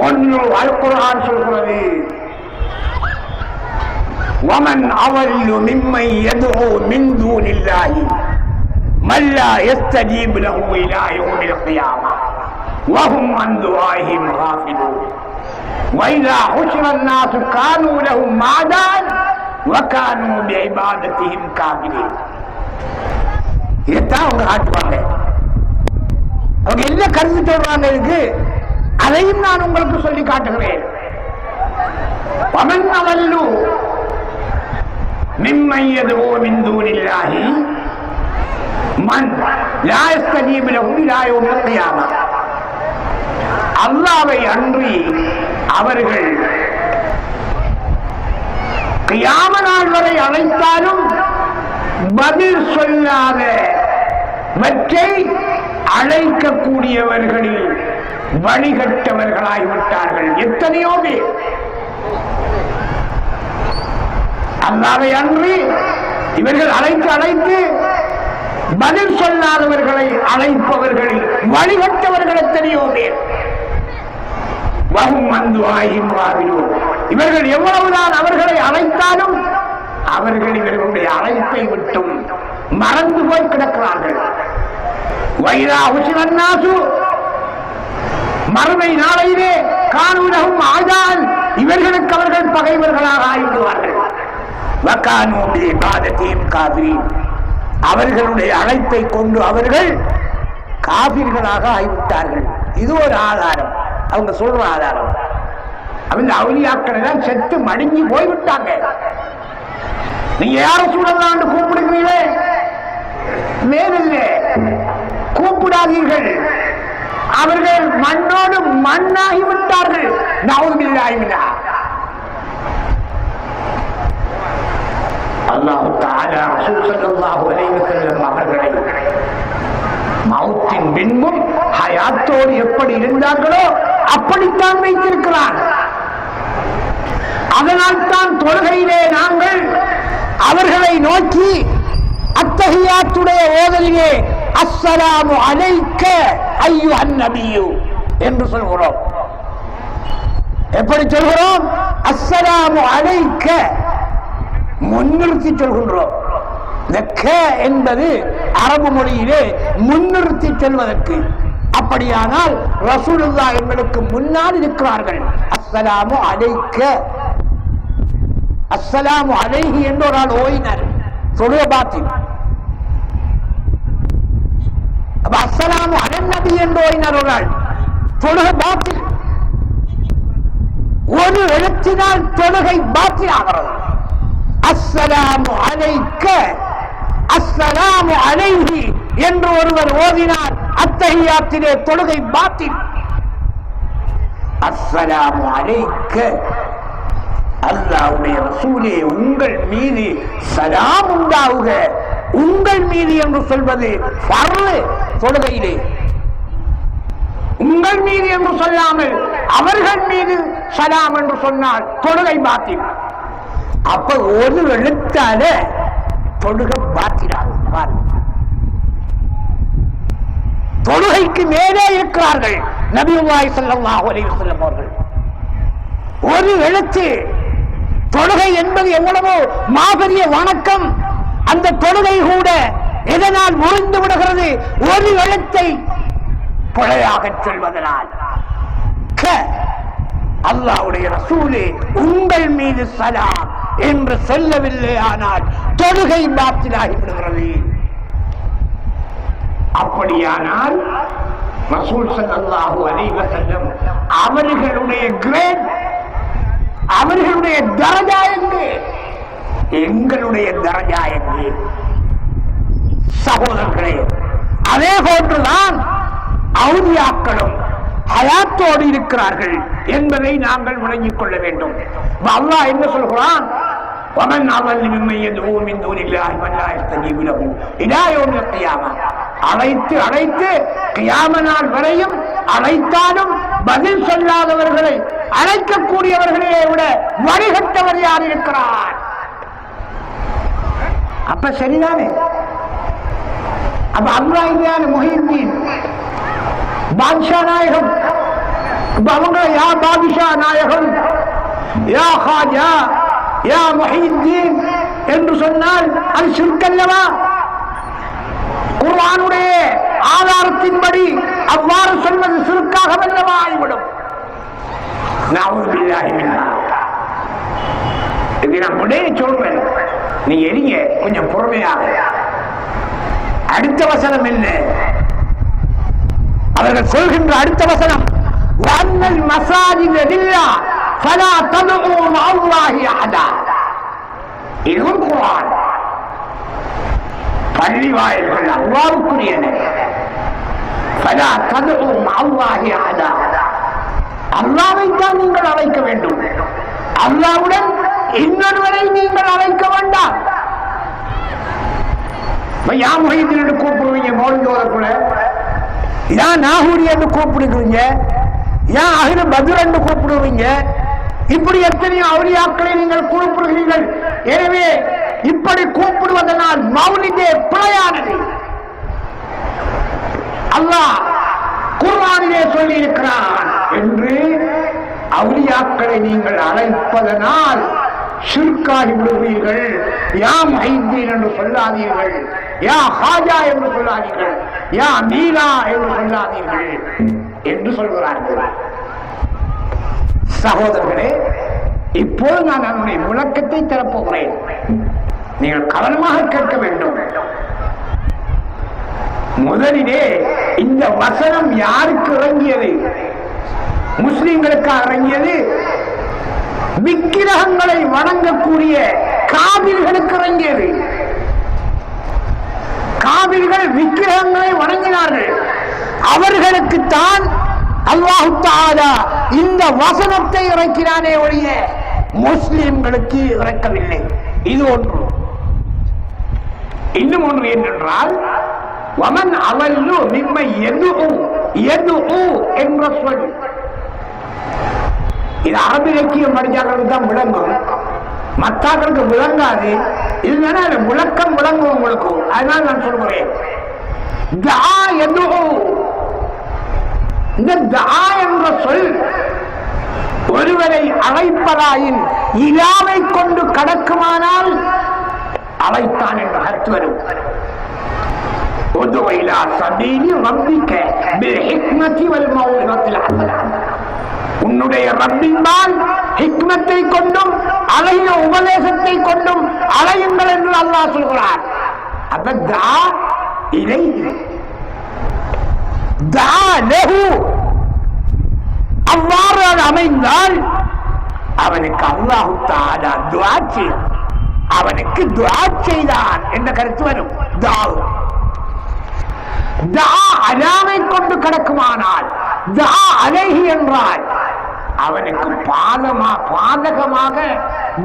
ஒன்று அல் குர்ஆன் சொல்கிறது, وَمَنْ أَضَلُّ مِمَّنْ يَدْعُو مِنْ دُونِ اللَّهِ مَنْ لَا يَسْتَجِيبُ لَهُ إِلَى يَوْمِ الْقِيَامَةِ وَهُمْ عَنْ دُعَائِهِمْ غَافِلُونَ وَإِذَا حُشِرَ النَّاسُ كَانُوا لَهُمْ أَعْدَاءً وَكَانُوا بِعِبَادَتِهِمْ كَافِرِينَ. இதைத்தான் அவங்க காட்டுவாங்க. அவங்க என்ன கருத்து சொல்றாங்க இருக்கு, அதையும் நான் உங்களுக்கு சொல்லி காட்டுகிறேன். وَمَنْ أَضَلُّ مِمَّنْ يَدْعُو مِنْ دُونِ اللَّهِ مَنْ لَا يَسْتَجِيبُ لَهُ إِلَى يَوْمِ الْقِيَامَةِ. அல்லாஹ்வை அன்றி அவர்கள் கியாம நாள் வரை அழைத்தாலும் பதில் சொல்லாத வற்றை அழைக்கக்கூடியவர்களில் வழிகட்டவர்களாகிவிட்டார்கள். எத்தனையோ பேர் அல்லாஹ்வை அன்றி இவர்கள் அழைத்து பதில் சொல்லாதவர்களை அழைப்பவர்களில் வழிகட்டவர்கள் எத்தனையோ பேர். வஹும் அன் துஆஇஹிம் காஃபிலூன். இவர்கள் எவ்வளவுதான் அவர்களை அழைத்தாலும் அவர்கள் இவர்களுடைய அழைப்பை விட்டும் மறந்து போய் கிடக்கிறார்கள். வைரா ஹுஷிரன் நாசு, மறுமை நாளையிலே கானூ லஹும் ஆதான், இவர்களுக்கு அவர்கள் பகைவர்களாக ஆகிவிடுவார்கள். வகானூ பிஇபாதத்திஹிம் காஃபிரீன், அவர்களுடைய அழைப்பை கொண்டு அவர்கள் காபிர்களாக ஆகிவிட்டார்கள். இது ஒரு ஆதாரம், அவங்க சொல்ற ஆதாரம். அவங்க அவுலியாக்கள் எல்லாம் செத்து மடிஞ்சு போய்விட்டாங்க. நீங்க யார சூழலான்னு கூப்பிடுகிறீங்களே, வேறில்லை, கூப்பிடாதீர்கள். அவர்கள் மண்ணோடு மண்ணாகி விட்டார்கள். நவுதுபில்லாஹி மின்ஹா. அல்லாஹ் தஆலா ரசூல் ஸல்லல்லாஹு அலைஹி வஸல்லம் அவர்களை மௌத்தின் பின்பும் ஹயாத்தோடு எப்படி இருந்தார்களோ அப்படித்தான் வைத்திருக்கிறார். அதனால் தான் தொழுகையிலே நாங்கள் அவர்களை நோக்கி அத்தஹியாத்துடைய ஓதலிலே அஸ்ஸலாமு அலைக்க அய்யுஹன் நபியு என்று சொல்கிறோம். எப்படி சொல்கிறோம்? அஸ்ஸலாமு அலைக்க முன்னிறுத்தி சொல்கின்றோம். இந்த க என்பது அரபு மொழியிலே முன்னிறுத்தி சொல்வதற்கு. அப்படியானால் ரசூலுல்லாஹ் எங்களுக்கு முன்னால் இருக்கிறார்கள். அஸ்ஸலாமு அலைக்க, அஸ்ஸலாமு அலைஹி என்று ஒரு ஆள் ஓயினர் சொல்லுவ பாத்தீங்க. அஸ்ஸலாமு அலன் நபி என்று ஓயினர் ஒரு ஆள் தொழுகை பாத்தில். ஒரு எழுத்தினால் தொழுகை பாத்தில் ஆகிறது. அஸ்ஸலாமு அலைக்க, அஸ்ஸலாமு அலைஹி என்று ஒருவர் ஓதினார், அத்தஹியாத்திலே தொழுகை பாத்தில். அஸ்ஸலாமு அலைக்க, அல்லாஹ்வுடைய ரசூலே உங்கள் மீது சலாம் உண்டாவுக, உங்கள் மீது என்று சொல்வது ஃபர்து தொழுகையிலே. உங்கள் மீது என்று சொல்லாமல் அவர்கள் மீது சலாம் என்று சொன்னால் தொழுகை பாத்தில். அப்ப ஒரு எழுத்தால தொழுகை பாத்திராகும். தொழுகைக்கு மேலே இருக்கிறார்கள் நபியுல்லாஹி ஸல்லல்லாஹு அலைஹி வஸல்லம் அவர்கள். ஒரு எழுத்து தொழுகை என்பது எவ்வளவோ மாபெரிய வணக்கம். அந்த தொழுகை கூட எதனால் முறிந்து விடுகிறது? ஒரு எழுத்தை பிழையாக சொல்வதனால். அல்லாஹ்வுடைய ரசூலே உங்கள் மீது சலாம் என்று சொல்லவில்லை, ஆனால் தொழுகை பாத்திலாகி விடுகிறது. அப்படியானால் ரசூல் ஸல்லல்லாஹு அலைஹி வஸல்லம் அவர்களுடைய கிரேட், அவர்களுடைய தரஜா எங்கே? எங்களுடைய தரஜா எங்கே? சகோதரர்களே, அதே போன்றுதான் அவுலியாக்களும் ஹயாத்தோடு இருக்கிறார்கள் என்பதை நாங்கள் விளங்கிக் கொள்ள வேண்டும். அல்லாஹ் என்ன சொல்கிறான்? ومن أضل ممن يدعو من دون الله من لا يستجيب له إلى يوم القيامة. அழைத்து அழைத்து கியாம நாள் வரையும் அழைத்தாலும் பதில் சொல்லாதவர்களை அழைக்கக்கூடியவர்களே விட வழிகட்டவர் யார் இருக்கிறார்? அப்ப சரிதானே? அப்ப அல்லாஹ் இல்லையான முஹித்தீன் பாதுஷா நாயகம், அவங்க யா பாதுஷா நாயகம், யா ஹாஜா, யா முஹித்தீன் என்று சொன்னால் அது ஷிர்க். குர்ஆனுடைய ஆதாரத்தின்படி அவ்வாறு சொல்வது ஷிர்க்காக வல்லவா ஆகிவிடும். இது நான் உடனே சொல்றேன், நீங்க எரிங்க கொஞ்சம் பொறுமையாக. அடுத்த வசனம் என்ன? அவர்கள் சொல்கின்ற அடுத்த வசனம், வன்னல் மசாஜித லில்லாஹ் ஃபலா ததுஉ மஅல்லாஹி அஹதா. இதுவும் குர்ஆன். பள்ளி வாயில்கள் அல்லாஹ்வுக்குரியன. ஃபலா ததுஉ மஅல்லாஹி அஹதா. அல்லாஹ்வை தான் நீங்கள் அழைக்க வேண்டும். அல்லாஹ்வுடன் இன்னொருவரை நீங்கள் அழைக்க வேண்டாம். யா முஹித்தீன் என்று கூப்பிடுவீங்க மௌலிதோதக்குள்ள, யா நாகூரி என்று கூப்பிடுவீங்க, யா அஹ்லு பத்ர் என்று கூப்பிடுவீங்க. இப்படி எத்தனையோ அவுலியாக்களை நீங்கள் கூப்பிடுகிறீர்கள். எனவே இப்படி கூப்பிடுவதனால் மௌலிதே பிழையானது. அல்லாஹ் குர்ஆனிலே சொல்லி இருக்கிறான் என்று அவுலியாக்களை நீங்கள் அழைப்பதனால் ஷிர்காகி விடுவீர்கள். யா முஹித்தீன் என்று சொல்லாதீர்கள், யா ஹாஜா என்று சொல்லாதீர்கள், யா மீரா என்று சொல்லாதீர்கள் என்று சொல்கிறார்கள். சகோதரர்களே, இப்போது நான் அதனுடைய விளக்கத்தை தரப்போகிறேன். நீங்கள் கவனமாக கேட்க வேண்டும். முதலிலே இந்த வசனம் யாருக்கு இறங்கியது? முஸ்லிம்களுக்கு இறங்கியது. விக்கிரகங்களை வணங்கக்கூடிய காபிர்களுக்கு இறங்கியது. காபிர்கள் விக்கிரகங்களை வணங்கினார்கள். அவர்களுக்குத்தான் அல்லாஹ் தஆலா இந்த வசனத்தை இறக்கினானே ஒழிய முஸ்லிம்களுக்கு இறக்கவில்லை. இது ஒன்று. இன்னும் ஒன்று என்னென்றால், வமன் அவல்லு மிம்மை யதுஉ என்ற சொல். இது அரபு இலக்கியம் படிச்சாக்களுக்கு தான் விளங்கும், மத்தாக்களுக்கு விளங்காது. இதுதானே விளக்கம் விளங்கும் உங்களுக்கு. அதனால நான் சொல்கிறேன், தஆ யதுஉ. இந்த தஆ என்ற சொல் ஒருவரை அழைப்பதாயின் இலாவை கொண்டு கடக்குமானால் அழைத்தான் என்று அர்த்தம் வரும். உதுஉ இலா சபீலி ரப்பிக பில் ஹிக்மதி வல் மௌஇதத்தில் ஹஸனா. உன்னுடைய ரப்பின்பால் ஹிக்மத்தை கொண்டும் அழகிய உபதேசத்தை கொண்டும் அழையுங்கள் என்று அல்லாஹ் சொல்கிறார். அப்ப தஆ இலைஹி, தஆ லஹு. அவ்வாறு அமைந்தால் அவனுக்கு அல்லாஹ் தஆலா துஆ செய்யும். அவனுக்கு துஆ செய்தான் என்ற கருத்து வரும். அலாமை கொண்டு கிடக்குமானால் துஆ அலைஹி என்றால் அவனுக்கு பாதகமாக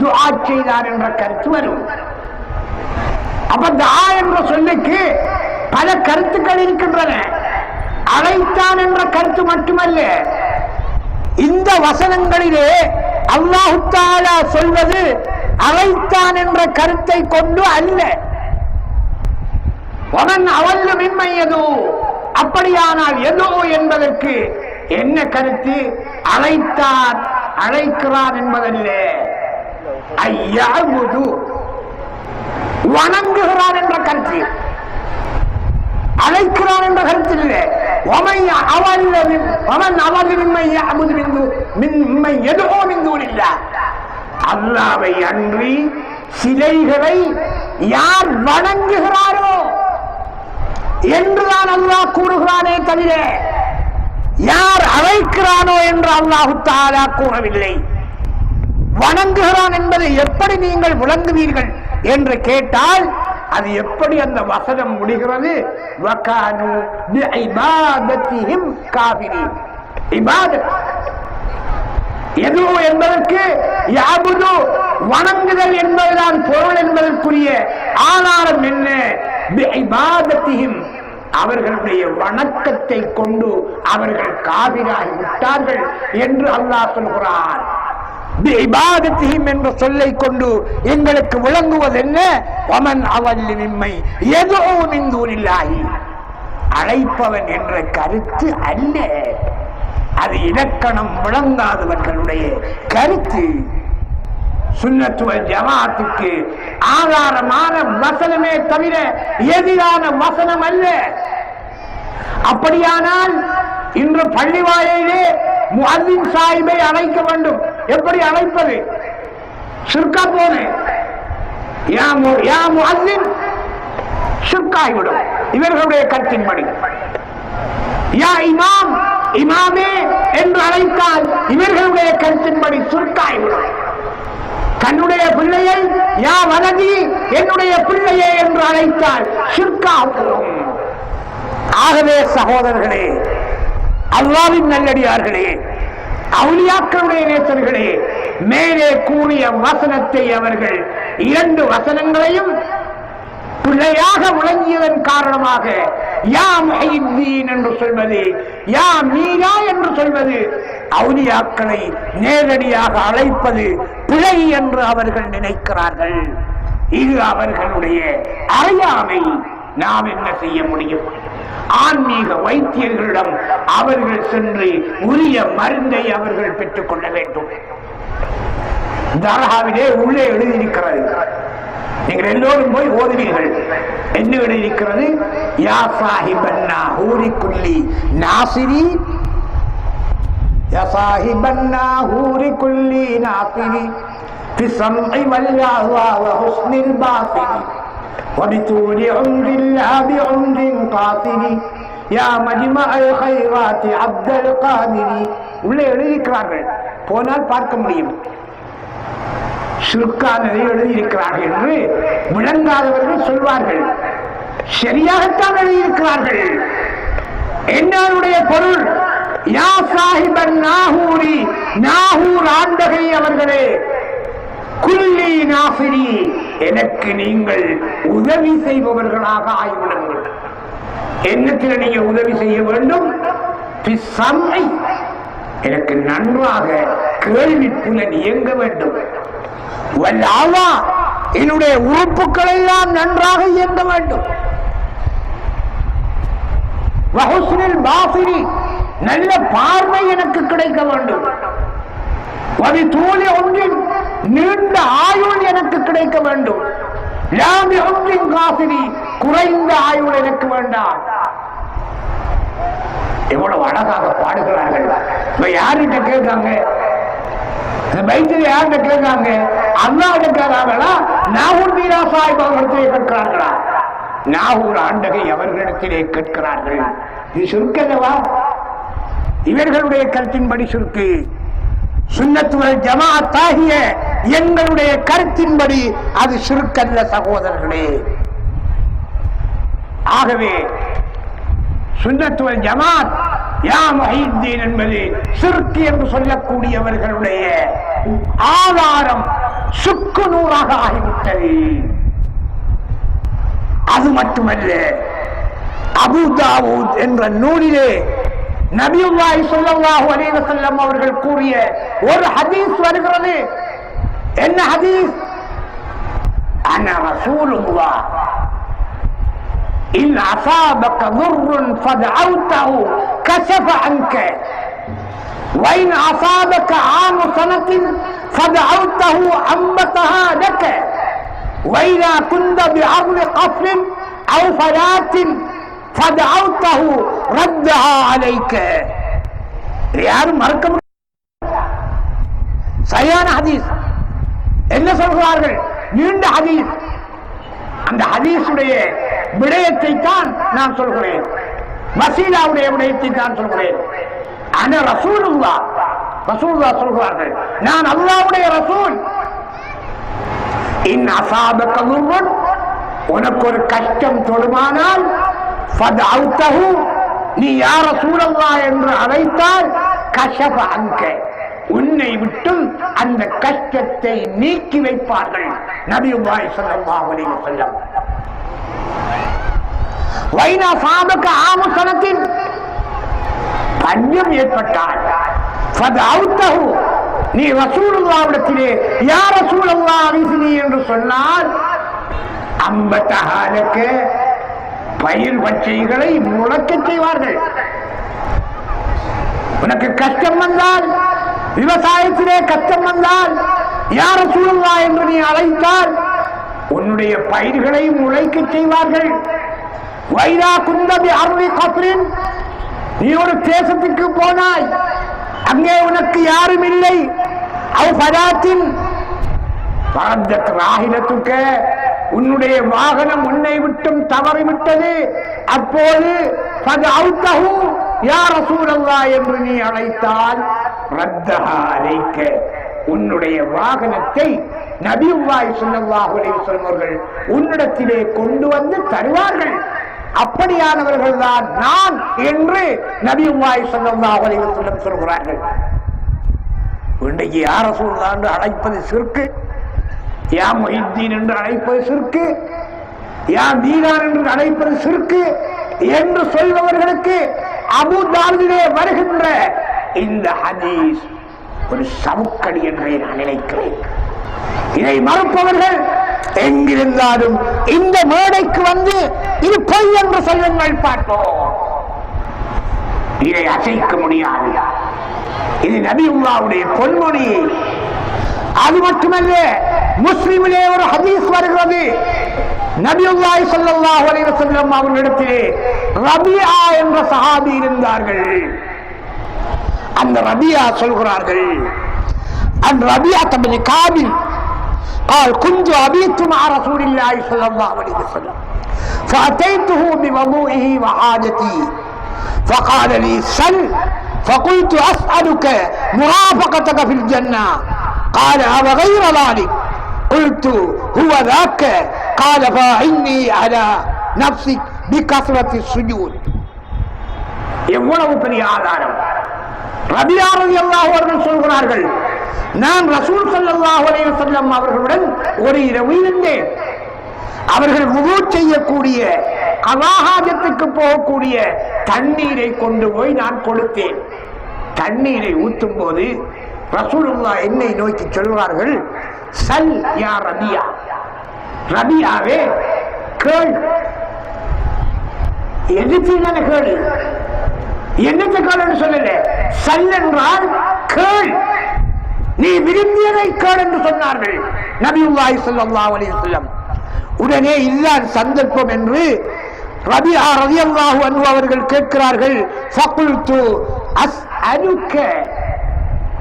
துஆ செய்தார் என்ற கருத்து வரும். அப்ப துஆ என்ற சொல்லுக்கு பல கருத்துக்கள் இருக்கின்றன. அழைத்தான் என்ற கருத்து மட்டுமல்ல, இந்த வசனங்களிலே அல்லாஹ் தஆலா சொல்வது அழைத்தான் என்ற கருத்தை கொண்டு அல்ல. வமன் அவல்லு மிம்மன் யது, அப்படியானால் எதோ என்பதற்கு என்ன கருத்து? அழைத்தார், அழைக்கிறார் என்பதல்ல. ஐயஅபுது, வணங்குகிறார் என்ற கருத்து. அழைக்கிறார் என்ற கருத்து இல்லை. அல்லாஹ்வை அன்றி சிலைகளை யார் வணங்குகிறாரோ என்றுதான் அல்லாஹ் கூறுகிறானே தவிர யார் அழைக்கிறானோ என்று அல்லாஹ் தஆலா கூறவில்லை. வணங்குகிறான் என்பதை எப்படி நீங்கள் விளங்குவீர்கள் என்று கேட்டால் அது எப்படி அந்த வசனம் முடிகிறது? வகானு பிஇபாதத்திஹிம் காஃபிரீன். இபாதத் எது என்பதற்கு யாபுது வணங்குதல் என்பதுதான் பொருள் என்பதற்குரிய ஆதாரம் என்ன? பிஇபாதத்திஹிம், அவர்களுடைய வணக்கத்தை கொண்டு அவர்கள் காபிராகி விட்டார்கள் என்று அல்லாஹ் சொல்கிறார். என்ற சொல்லை கொண்டு எங்களுக்கு விளங்குவது என்ன? வமன் அவல்லி மிம்மை யதுஉ மின் தூனில்லாஹி, அழைப்பவன் என்ற கருத்து அல்ல. அது இலக்கணம் விளங்காதவர்களுடைய கருத்து. சுன்னத் வல் ஜமாஅத்துக்கு ஆதாரமான வசனமே தவிர எதிரான வசனம் அல்ல. அப்படியானால் இன்று பள்ளி வாயிலே முஅத்தின் சாஹிபை அழைக்க வேண்டும். எப்படி அழைப்பது? ஷிர்கா போல யா முஅத்தின் ஷிர்காய்விடும் இவர்களுடைய கருத்தின்படி. யா இமாம், இமாமே என்று அழைத்தால் இவர்களுடைய கருத்தின்படி ஷிர்காய்விடும். தன்னுடைய பிள்ளையை யா வலதி, என்னுடைய பிள்ளையே என்று அழைத்தால் ஷிர்காகும். ஆகவே சகோதரர்களே, அல்லாஹ்வின் நல்லடியார்களே, அவுலியாக்களுடைய நேசர்களே, மேலே கூறிய வசனத்தை அவர்கள் இரண்டு வசனங்களையும் பிள்ளையாக விளங்கியதன் காரணமாக யா முஹையீன் என்று சொல்வது, யா மீரா என்று சொல்வது, அவுலியாக்களை நேரடியாக அழைப்பது பிழை என்று அவர்கள் நினைக்கிறார்கள். இது அவர்களுடைய அறியாமை. நாம் என்ன செய்ய முடியும்? ஆன்மீக வைத்தியர்களிடம் அவர்கள் சென்று உரிய மருந்தை அவர்கள் பெற்றுக் கொள்ள வேண்டும். தர்காவிலே உள்ளே எழுதியிருக்கிறது, நீங்கள் எல்லோரும் போய் ஓதுவீர்கள். என்ன எழுதியிருக்கிறது? யா சாஹிபன்னா ஹூரி குல்லி நாசிரி, யா சாஹிபன்னா ஹூரி குல்லி நாசிரி பிஸம்இ வல்யாஹ்வா வஹுஸ்னில் பாஸிரி وبطول عمر الله بعمر قاصر يا مجمع الخيرات عبد القادر. உள்ளே எழுதியிருக்கிறார்கள், போனால் பார்க்க முடியும். ஷிர்கானதை எழுதியிருக்கிறார்கள் என்று விளங்காதவர்கள் சொல்வார்கள். சரியாகத்தான் எழுதியிருக்கிறார்கள். என்னுடைய பொருள்? யா சாஹிபன் நாகூரி, நாகூர் ஆண்டகை அவர்களே, குல்லி நாசிரி, எனக்கு நீங்கள் உதவி செய்பவர்களாக ஆய்விடுங்கள். என்னத்தில் நீங்க உதவி செய்ய வேண்டும்? எனக்கு நன்றாக கேள்வி புலன் இயங்க வேண்டும். என்னுடைய உறுப்புகள் எல்லாம் நன்றாக இயங்க வேண்டும். வஹுஸ்னில் பாஸிரி, நல்ல பார்வை எனக்கு கிடைக்க வேண்டும். ஒன்றின் நீண்ட ஆயுள் எனக்கு கிடைக்க வேண்டும். ஒன்றின் காசிரி, குறைந்த ஆயுள் எனக்கு வேண்டாம். எவ்வளவு அழகாக பாடுகிறார்கள். யார்கிட்ட கேட்காங்க? பைத்தில யார்கிட்ட கேட்காங்க? அல்லாஹ்விட கேட்கிறார்களா? நாகூர் மீரா சாஹிப் அவர்களிடத்திலே கேட்கிறார்களா? நாகூர் ஆண்டகை அவர்களிடத்திலே கேட்கிறார்கள். இது சுருக்கல்லவா? இவர்களுடைய கருத்தின்படி சுருக்கு. சுன்னத் வல் ஜமாஅத் ஆகிய எங்களுடைய கருத்தின்படி அது ஷிர்கல்ல சகோதரர்களே. ஆகவே சுன்னத் வல் ஜமாத் யா முஹித்தீன் என்பது ஷிர்க் என்று சொல்லக்கூடியவர்களுடைய ஆதாரம் சுக்கு நூறாக ஆகிவிட்டது. அது மட்டுமல்ல, அபூ தாவூத் என்ற நூலிலே நபியுல்லாஹி ஸல்லல்லாஹு அலைஹி வஸல்லம் அவர்கள் கூறிய ஒரு ஹதீஸ் வருகிறது. என்ன ஹதீஸ்? அன ரசூலுல்லாஹ் இன் அஸாபக துர்ருன் ஃபதஅவ்தஹு கஷஃப அன்க وإن أصابك عام سنة فدعوته أنبتها لك وإذا كنت بعرض قفل أو فلاة فدعوته ردها عليك. யாரும் மறக்க முடியாது. சரியான ஹதீஸ். என்ன சொல்கிறார்கள்? நீண்ட ஹதீஸ். அந்த ஹதீஸுடைய விடயத்தை தான் நான் சொல்கிறேன். வசீலாவுடைய விடயத்தை தான் சொல்கிறேன். அன ரசூலுல்லாஹ், ரசூலுல்லாஹ் சொல்கிறார்கள், நான் அல்லாஹ்வுடைய ரசூல். இன் அஸாபக துர்ருன், உனக்கு ஒரு கஷ்டம் தொடுமானால் ஃபதஅவ்தஹு, நீ யா ரசூலல்லாஹ் என்று அழைத்தால் கஷஃப அன்க, உன்னை விட்டும் அந்த கஷ்டத்தை நீக்கி வைப்பார்கள் நபியுல்லாஹி ஸல்லல்லாஹு அலைஹி வஸல்லம். வைன அஸாபக ஆமு சனத்தின், பஞ்சம் ஏற்பட்டால் ஃபதஅவ்தஹு, நீ ரசூலுல்லாஹ்விடத்திலே யா ரசூலல்லாஹ் அரிசினி என்று சொன்னால் அம்பதஹாலக, பயிர் பச்சைகளை முளைக்கச் செய்வார்கள். உனக்கு கஷ்டம் வந்தால், விவசாயத்திலே கஷ்டம் வந்தால் யா ரசூலுல்லாஹ் என்று நீ அழைத்தால் உன்னுடைய பயிர்களை முளைக்கச் செய்வார்கள். வைரா குந்தபி அர்வி கஃப்ரின், நீ ஒரு தேசத்துக்கு போனாய், அங்கே உனக்கு யாரும் இல்லை. அவ் ஃபராத்தின் பரதத் ராஹிலத்துக்க, உன்னுடைய வாகனம் உன்னை விட்டும் தவறிவிட்டது. அப்போது ஃபதஅவ்தஹு யா ரசூலல்லாஹ் என்று நீ அழைத்தால் ரத்தஹா அலைக்க, உன்னுடைய வாகனத்தை நபியுல்லாஹி ஸல்லல்லாஹு அலைஹி வஸல்லம் அவர்கள் உன்னிடத்திலே கொண்டு வந்து தருவார்கள். அப்படியானவர்கள் தான் நான் என்று நபியுல்லாஹி ஸல்லல்லாஹு அலைஹி வஸல்லம் சொல்கிறார்கள். இன்றைக்கு யா ரசூலுல்லாஹ் என்று அழைப்பது ஷிர்க், யா முஹித்தீன் என்று அழைப்பது ஷிர்க், யா தீனான் என்று அழைப்பது ஷிர்க் என்று சொல்பவர்களுக்கு அபூ தாவூதிலே வருகின்ற இந்த ஹதீஸ் ஒரு சவுக்கடி என்றே நான் நினைக்கிறேன். இதை மறுப்பவர்கள் எங்கிருந்தாலும் இந்த மேடைக்கு வந்து இது பொய் என்று சொல்லுங்கள் பார்ப்போம். இதை அசைக்க முடியாது. இது நபியுல்லாஹ்வுடைய பொன்மொழி. அது மட்டுமல்ல, முஸ்லிமிலே ஒரு ஹதீஸ் வருகிறது. நபியுல்லாஹி ஸல்லல்லாஹு அலைஹி வஸல்லம் அவர்களிடத்திலே ரபியா என்ற சஹாபி இருந்தார்கள். அந்த ரபியா சொல்கிறார்கள், அன் ரபியா தபின் காபில் قال كنت أبيت مع رسول الله صلى الله عليه وسلم فأتيته بوضوئه وحاجتي فقال لي سل فقلت أسألك مرافقتك في الجنة قال أو غير ذلك قلت هو ذاك قال فاعني على نفسك بكثرة السجود. எவ்வளவு பெரிய ஆதாரம்! ரபியா ரலியல்லாஹு அன்ஹு சொல்கிறார்கள், நான் ரசூல் ஸல்லல்லாஹு அலைஹி வஸல்லம் அவர்களுடன் ஒரு இரவு இருந்தேன். அவர்கள் வுது செய்யக்கூடிய, கலாஹாஜத்துக்கு போகக்கூடிய தண்ணீரை கொண்டு போய் நான் கொடுத்தேன். தண்ணீரை ஊற்றும் போது ரசூலுல்லாஹ் என்னை நோக்கி சொல்வார்கள், சல் யா ரபியா, ரபியாவே கேள். எதுக்கு கேளு, என்னத்தை கேள் சொல்லல, சல் என்றால் கேள், நீ விரும்பியதை கேள் என்று சொன்னார்கள் நபியுல்லாஹி ஸல்லல்லாஹு அலைஹி வஸல்லம். உடனே இல்லாத சந்தர்ப்பம் என்று ரபியா ரலியல்லாஹு அன்ஹு அவர்கள் கேட்கிறார்கள். ஃபகுல்து அஸ்அலுக,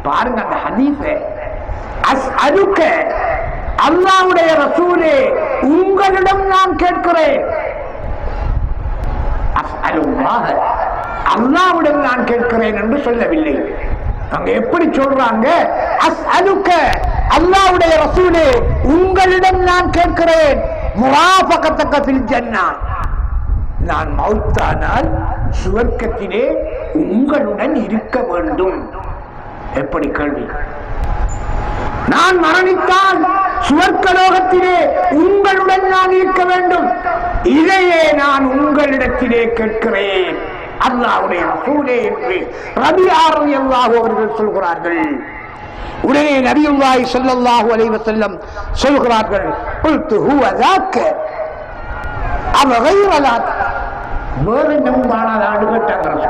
பாருங்க அந்த ஹதீஸை, அஸ்அலுக, அல்லாஹ்வுடைய ரசூலே உங்களிடம் நான் கேட்கிறேன். அஸ்அலுல்லாஹ, அல்லாஹ்விடம் நான் கேட்கிறேன் என்று சொல்லவில்லை. அங்க எப்படி சொல்றாங்க, அஸ்அலுக அல்லாஹ்வுடைய ரசூலே, உங்களிடம் நான் கேட்கிறேன், முராஃபகத்தக ஃபில் ஜன்னா, நான் மௌத்தானால் சுவர்க்கத்திலே உங்களுடன் இருக்க வேண்டும். எப்படி கேள்வி? நான் மரணித்தால் சுவர்க்கலோகத்திலே உங்களுடன் நான் இருக்க வேண்டும். இதையே நான் உங்களிடத்திலே கேட்கிறேன், அல்லாஹ்வுடைய ரசூலே என்று ரபிஆ ரலியல்லாஹு அவர்கள் சொல்கிறார்கள். உடனே நபியுல்லாஹி ஸல்லல்லாஹு அலைஹி வஸல்லம் சொல்கிறார்கள், குல்து ஹுவ ذاك அவ غير ذاك, வேறு நம்பானான்னு கேட்டாங்க.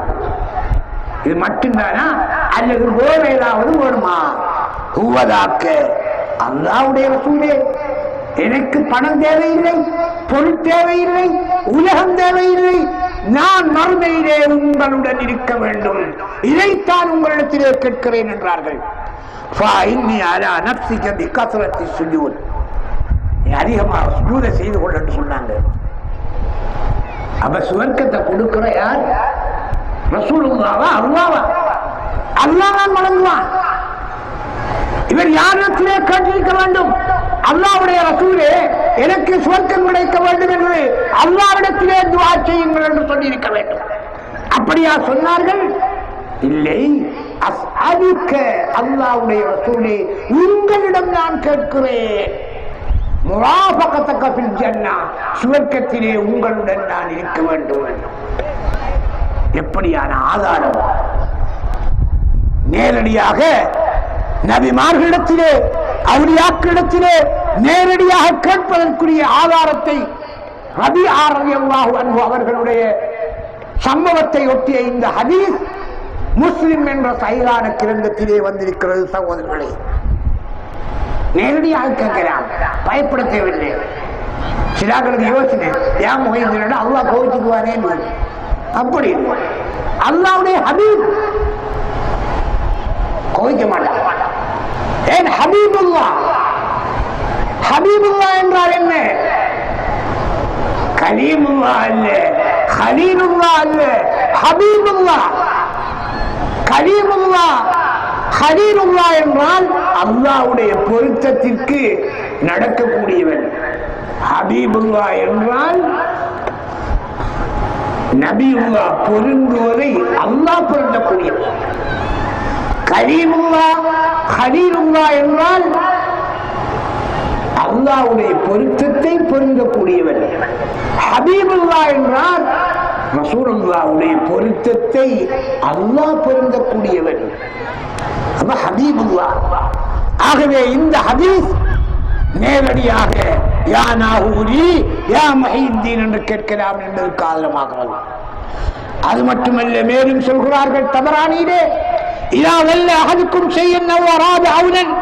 இது மட்டும்தானா அல்லது வேற ஏதாவது வேணுமா? ஹுவ ذاك, அல்லாஹ்வுடைய ரசூலே, எனக்கு பணம் தேவையில்லை, பொருள் தேவையில்லை, உலகம் தேவையில்லை, நான் மறுமையிலே உங்களுடன் இருக்க வேண்டும், இதைத்தான் உங்களிடத்திலே கேட்கிறேன் என்றார்கள். அதிகமாக சுஜூத செய்து கொள்ள சொன்னாங்க. அப்ப சுவர்க்கத்தை கொடுக்கிற யார்? ரசூலுல்லாஹா, அல்லாஹ்வா? அல்லாஹ் தான் வழங்குவான். இவர் யாரிடத்திலே கேட்டிருக்க வேண்டும்? அல்லாஹ்வுடைய ரசூலே, எனக்கு சுவர்க்கம் கிடைக்க வேண்டும் என்று அல்லாஹ்விடத்திலே துஆ செய்யுங்கள் என்று சொல்லியிருக்க வேண்டும். அப்படியா சொன்னார்கள்? இல்லை, அஸ்அலுக, அல்லாஹ்வுடைய ரசூலே, உங்களிடம் நான் கேட்கிறேன், முராஃபகத்தக ஃபில் ஜன்னா, சுவர்க்கத்திலே உங்களுடன் நான் இருக்க வேண்டும். எப்படியான ஆதாரம்? நேரடியாக நபிமார்களிடத்திலே, அவுலியாக்களிடத்திலே நேரடியாக கேட்பதற்குரிய ஆதாரத்தை ரபிஆ ரலியல்லாஹு அன்ஹு அவர்களுடைய சம்பவத்தை ஒட்டிய இந்த ஹதீஸ் முஸ்லிம் என்ற சஹீஹான கிரந்தத்திலே வந்திருக்கிறது. சகோதரர்களே, நேரடியாக கேட்கலாம், பயப்பட தேவையில்லை. சிலாக்களுக்கு யோசனை, ஏன் முகையினா அல்லாஹ் கோவிச்சுக்குவானே? அப்படி அல்லாஹ்வுடைய ஹபீப் கோவிக்க மாட்டான். ஏன் ஹபீபுல்லாஹ்? ஹபீபுல்லாஹ் என்றால் என்ன? கலீமுல்லாஹ் அல்ல, கலீலுல்லாஹ் அல்ல, ஹபீபுல்லாஹ். கலீமுல்லாஹ், கலீலுல்லாஹ் என்றால் அல்லாஹ்வுடைய பொருத்தத்திற்கு நடக்கக்கூடியவன். ஹபீபுல்லாஹ் என்றால் நபியுல்லாஹ் பொருந்துவதை அல்லாஹ் பொருந்தக்கூடியவன். கலீமுல்லாஹ், கலீலுல்லாஹ் என்றால் அல்லாஹ்வுடைய பொருத்தத்தை பொருந்தக்கூடியவன். ஹபீபுல்லாஹ் என்றால் ரசூலுல்லாஹ்வுடைய பொருத்தத்தை அல்லாஹ் பொருந்தக்கூடியவன். அப்ப ஹபீபுல்லாஹ். ஆகவே இந்த ஹதீஸ் நேரடியாக யா நாஹூரி, யா முஹித்தீன் என்று கேட்கலாம் என்பதற்கு ஆதாரமாகிறது. அது மட்டுமல்ல, மேலும் சொல்கிறார்கள் தபரானியிலே, இதா வல்ல அஹதுக்கும் ஷைஅன் அவ் அராத அவ்னன்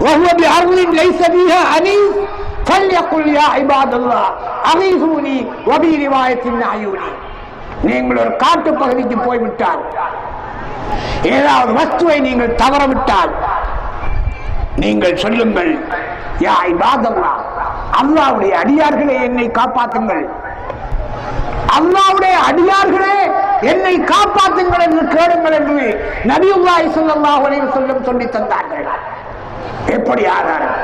وهو بأرض ليس فيها أنيس فليقل يا عباد الله أغيثوني وفي رواية أعينوني. நீங்கள் ஒரு காட்டு பகுதிக்கு போய்விட்டால், ஏதாவது வஸ்துவை நீங்கள் தவறவிட்டால், நீங்கள் சொல்லுங்கள், யா இபாதல்லாஹ், அல்லாஹ்வுடைய அடியார்களே என்னை காப்பாற்றுங்கள், அல்லாஹ்வுடைய அடியார்களே என்னை காப்பாற்றுங்கள் என்று கேளுங்கள் என்று நபியுல்லாஹி ஸல்லல்லாஹு அலைஹி வஸல்லம் சொல்லி தந்தார்கள். எப்படி ஆதாரம்?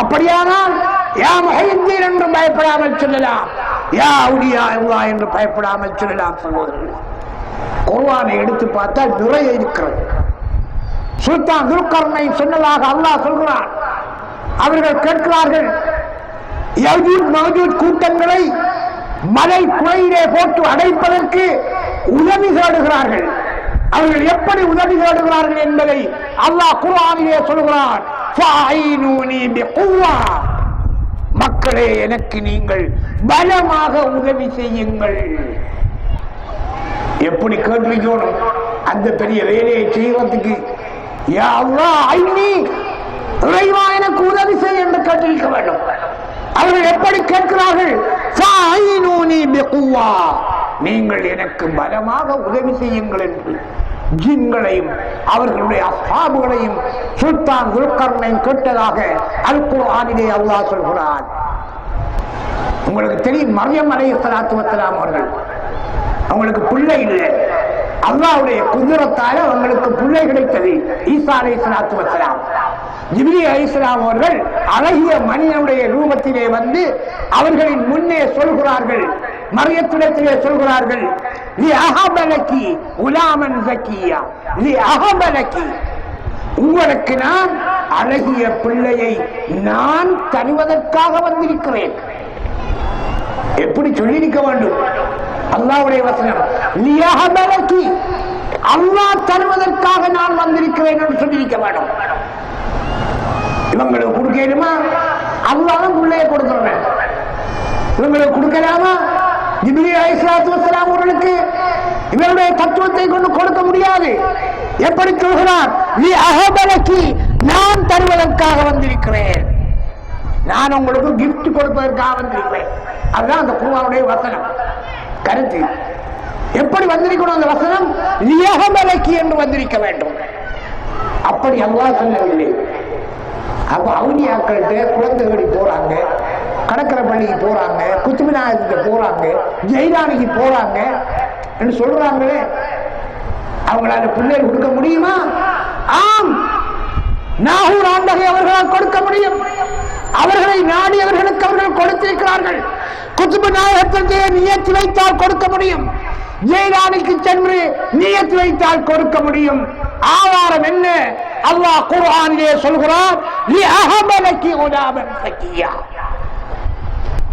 அப்படியானால் யா முஹித்தீன் என்று பயப்படாமல் சொல்லலாம், யா அவுலியா அல்லாஹ் என்று பயப்படாமல் சொல்லலாம். சகோதரர்களே, குர்ஆனை எடுத்து பார்த்தால் நிறைய இருக்கிறது. சுல்தான் துல்கர்னைன் சொன்னதாக அல்லாஹ் சொல்கிறான். அவர்கள் கேட்கிறார்கள், யஜூஜ் மஜூஜ் கூட்டங்களை மலை குகையிலே போட்டு அடைப்பதற்கு உதவி தேடுகிறார்கள். அவர்கள் எப்படி உதவி தேடுகிறார்கள் என்பதை அல்லாஹ் குர்ஆனிலே சொல்கிறான். ஃபஅய்னூனி பிகுவ்வா, மக்களே எனக்கு நீங்கள் பலமாக உதவி செய்யுங்கள். எப்படி கேட்டிருக்கணும் அந்த பெரிய வேலையை செய்வதற்கு? யா அல்லாஹ் ஐனி, இறைவா எனக்கு உதவி செய் என்று கேட்டிருக்க வேண்டும். அவர்கள் எப்படி கேட்கிறார்கள்? ஃபஅய்னூனி பிகுவ்வா, நீங்கள் எனக்கு பலமாக உதவி செய்யுங்கள் என்று ஜின்களையும் அவர்களுடைய அஸ்ஹாபுகளையும் சுல்தான் துல்கர்னைன் கேட்டதாக அல் குர்ஆனிலே அல்லாஹ் சொல்கிறான். உங்களுக்கு தெரியும், மர்யம் அலைஹிஸ்ஸலாத்து வஸ்ஸலாம் அவர்கள், அவங்களுக்கு பிள்ளை இல்லை, அல்லாஹ்வுடைய குதிரத்தால அவங்களுக்கு பிள்ளை கிடைத்தது. ஈசா அலைஹிஸ்ஸலாத்து வஸ்ஸலாம் ஜிப்ரீல் அலைஹிஸ்ஸலாம் அவர்கள் அழகிய மனிதனுடைய ரூபத்திலே வந்து அவர்களின் முன்னே சொல்கிறார்கள், மரியத்திடத்திலே சொல்கிறார்கள், லி அஹபலகி உலாமன் ஜக்கியா, லி அஹபலகி, உங்களுக்கு நான் அழகிய பிள்ளையை நான் தருவதற்காக வந்திருக்கிறேன். எப்படி சொல்லியிருக்க வேண்டும்? அல்லாஹ்வுடைய வசனம், லி அஹபலகி, அல்லாஹ் தருவதற்காக நான் வந்திருக்கிறேன் என்று சொல்லியிருக்க வேண்டும். இவங்களுக்கு கொடுக்கணுமா? அல்லாஹ் பிள்ளையை கொடுக்கிறேன், இவங்களுக்கு கொடுக்கலாமா? ஜிப்ரீல் அலைஹிஸ்ஸலாத்து வஸ்ஸலாம் அவர்களுக்கு இவருடைய தத்துவத்தை கொண்டு கொடுக்க முடியாது. எப்படி சொல்கிறார்? லி அஹபலகி, நான் தருவதற்காக வந்திருக்கிறேன், நான் உங்களுக்கு கிஃப்ட் கொடுப்பதற்காக வந்திருக்கிறேன். அதுதான் அந்த குர்ஆனுடைய வசனம் கருத்து. எப்படி வந்திருக்கணும் அந்த வசனம்? லி அஹபலகி என்று வந்திருக்க வேண்டும். அப்படி அல்லாஹ் சொல்லவில்லை. அப்ப அவுலியாக்கள்கிட்ட குழந்தைகளை போறாங்க, கடற்கரை பள்ளிக்கு போறாங்க, குத்துபிநாயகத்துக்கு போறாங்க, ஜெயிலானிக்கு போறாங்க என்று சொல்றாங்களே, அவங்களால பிள்ளைகள் கொடுக்க முடியுமா? ஆம், நாகூர் ஆண்டகை அவர்களால் கொடுக்க முடியும். அவர்களை நாடியவர்களுக்கு அவர்கள் கொடுத்திருக்கிறார்கள். குத்துபு நாயகத்திற்கு நியத்து வைத்தால் கொடுக்க முடியும், ஜெயிலானிக்கு சென்று நியத்து வைத்தால் கொடுக்க முடியும். ஆதாரம் என்ன? அல்லாஹ் குர்ஆனிலே சொல்கிறார், லி அஹபலகி உலாமன் ஸக்கியா,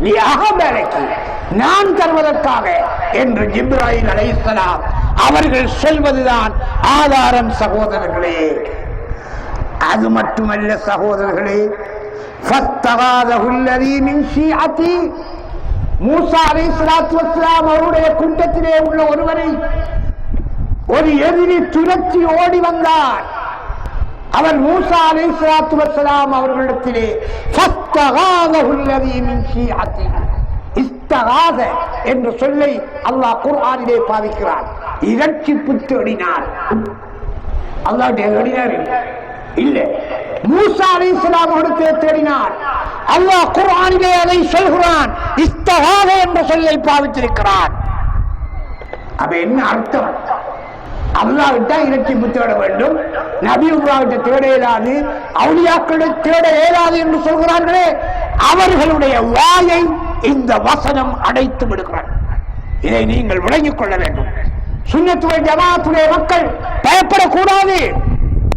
லி அஹபலகி, நான் தருவதற்காக என்று ஜிப்ராயில் அலைஹிஸ்ஸலாம் அவர்கள் சொல்வதுதான் ஆதாரம் சகோதரர்களே. அது மட்டுமல்ல சகோதரர்களே, ஃபஸ்தகாதஹுல்லதீ மின் ஷீஅத்தி, மூசா அலைஹிஸ்ஸலாத்து வஸ்ஸலாம் அவருடைய கூட்டத்திலே உள்ள ஒருவரை ஒரு எதிரி துரத்தி ஓடி வந்தார். அவர் மூசா அலைஹிஸ்ஸலாத்து வஸ்ஸலாம் அவர்களிடத்திலே ஃபஸ்தகாதஹுல்லதீ மின் ஷீஅத்தி, இஸ்தகாத என்ற சொல்லை அல்லாஹ் குர்ஆனிலே பாவிக்கிறார். இரட்சிப்பு தேடினார். அல்லாஹ் தேடினார் இல்ல, மூசா அலைஹிஸ்ஸலாம் அவர்களை தேடினார். அல்லாஹ் குர்ஆனிலே அதை சொல்கிறான், இஸ்தகாத என்ற சொல்லை பாவித்திருக்கிறார். அப்ப என்ன அர்த்தம்? அல்லாஹ்விட்ட இரட்சிப்பு தேட வேண்டும், நபியுல்லாஹ்விட்ட தேட இயலாது, அவுலியாக்களை தேட இயலாது என்று சொல்கிறார்களே, அவர்களுடைய வாயை இந்த வசனம் அடைத்து விடுகிறார். இதை நீங்கள் விளங்கிக் கொள்ள வேண்டும். சுன்னத் வல் ஜமாஅத்துடைய மக்கள் பயப்படக்கூடாது,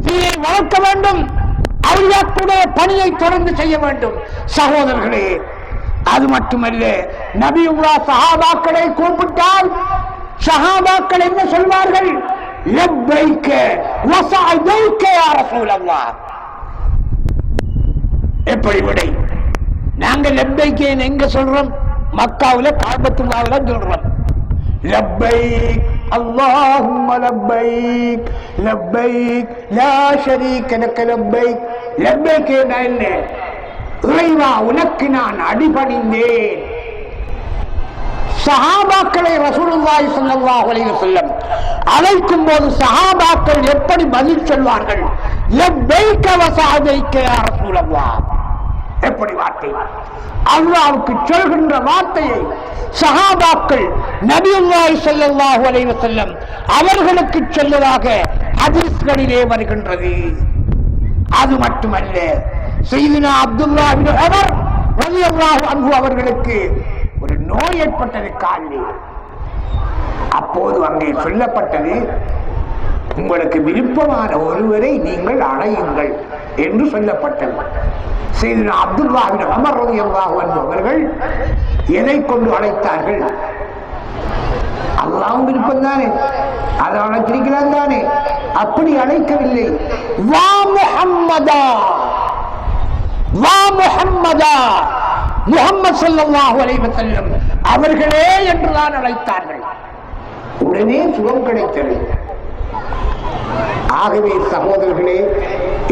தீயை வளர்க்க வேண்டும், அவுலியாக்களுடைய பணியை தொடர்ந்து செய்ய வேண்டும். சகோதரர்களே, அது மட்டுமல்ல, நபியுல்லாஹ் சஹாபாக்களை கூப்பிட்டால் சஹாபாக்கள் என்ன சொல்வார்கள்? லப்பைக வ ஸஅதைக யா ரசூலல்லாஹ். எப்படி விடை? நாங்க லப்பைக எங்க சொல்றோம்? மக்காவுல காபத்துல்லாஹ்ல சொல்றோம், லப்பைக் அல்லாஹும்ம லப்பைக் லப்பைக் லா ஷரீக லக லப்பைக். லப்பைக் என்ன? இறைவா, உனக்கு நான் அடிபணிந்தேன். சஹாபாக்களை ரசூலுல்லாஹி ஸல்லல்லாஹு அலைஹி வஸல்லம் அழைக்கும் போது சஹாபாக்கள் எப்படி பதில் சொல்வார்கள்? லப்பைக வ ஸஅதைக யா ரசூலல்லாஹ். எப்படி வார்த்தை? அல்லாஹ்வுக்கு சொல்கின்ற வார்த்தையை சஹாபாக்கள் நபியுல்லாஹி ஸல்லல்லாஹு அலைஹி வஸல்லம் அவர்களுக்கு சொல்வதாக ஹதீஸ்களிலே வருகின்றது. அது மட்டுமல்ல, சய்யிதுனா அப்துல்லாஹ் இப்னு உமர் ரலியல்லாஹு அன்ஹு அவர்களுக்கு ஒரு நோய் ஏற்பட்டது காலில். அப்போது அங்கே சொல்லப்பட்டது, உங்களுக்கு விருப்பமான ஒருவரை நீங்கள் அழையுங்கள் என்று சொல்லப்பட்டது. சய்யிதுனா அப்துல்லாஹ் இப்னு உமர் ரலியல்லாஹு அன்ஹு அவர்கள் எதை கொண்டு அழைத்தார்கள்? அல்லாஹ்வின் விருப்பம் தானே, அதை அழைச்சிருக்கிறான் தானே. அப்படி அழைக்கவில்லை. வா முஹம்மதா, வா முஹம்மதா, முஹம்மது ஸல்லல்லாஹு அலைஹி வஸல்லம் அவர்களே என்றுதான் அழைத்தார்கள். உடனே சுகம் கிடைத்தது. ஆகவே சகோதரர்களே,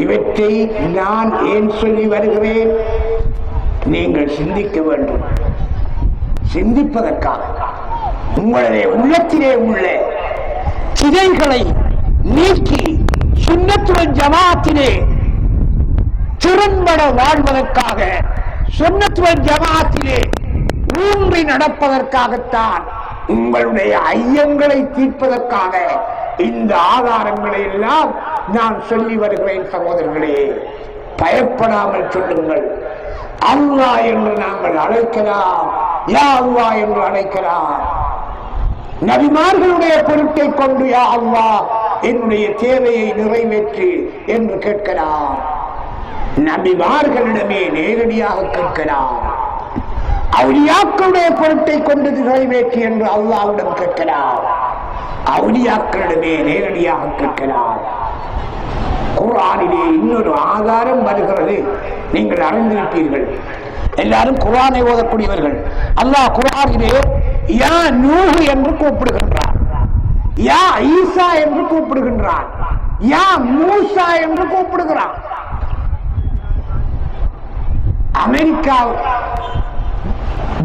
இவற்றை நான் ஏன் சொல்லி வருகிறேன்? நீங்கள் சிந்திக்க வேண்டும். சிந்திப்பதற்காக உங்களுடைய உள்ளத்திலே உள்ள சிதைகளை நீக்கி சுன்னத் வல் ஜமாஅத்திலே திறன்பட வாழ்வதற்காக, சுன்னத் வல் ஜமாஅத்திலே ஊன்றி நடப்பதற்காகத்தான், உங்களுடைய ஐயங்களை தீர்ப்பதற்காக இந்த ஆதாரங்களை எல்லாம் நான் சொல்லி வருகிறேன். சகோதரர்களே, பயப்படாமல் சொல்லுங்கள். அல்லாஹ் என்று நாங்கள் அழைக்கலாம், யா அல்லாஹ் என்று அழைக்கலாம். நபிமார்களுடைய பொருட்டை கொண்டு யா அல்லாஹ் என்னுடைய தேவையை நிறைவேற்று என்று கேட்கலாம். நபிமார்களிடமே நேரடியாக கேட்கலாம். அவுலியாக்களுடைய பொருட்டை கொண்டு நிறைவேற்று என்று அல்லாஹ்விடம் கேட்கலாம். அவுலியாக்களிடமே நேரடியாக கேட்கலாம். குர்ஆனிலே இன்னொரு ஆதாரம் வருகிறது, நீங்கள் அறிந்திருப்பீர்கள். எல்லாரும் குர்ஆனை ஓதக்கூடியவர்கள். அல்லாஹ் குர்ஆனிலே யா நூஹ் என்று கூப்பிடுகின்றான், யா ஈசா என்று கூப்பிடுகின்றான், யா மூசா என்று கூப்பிடுகிறான். அமெரிக்கா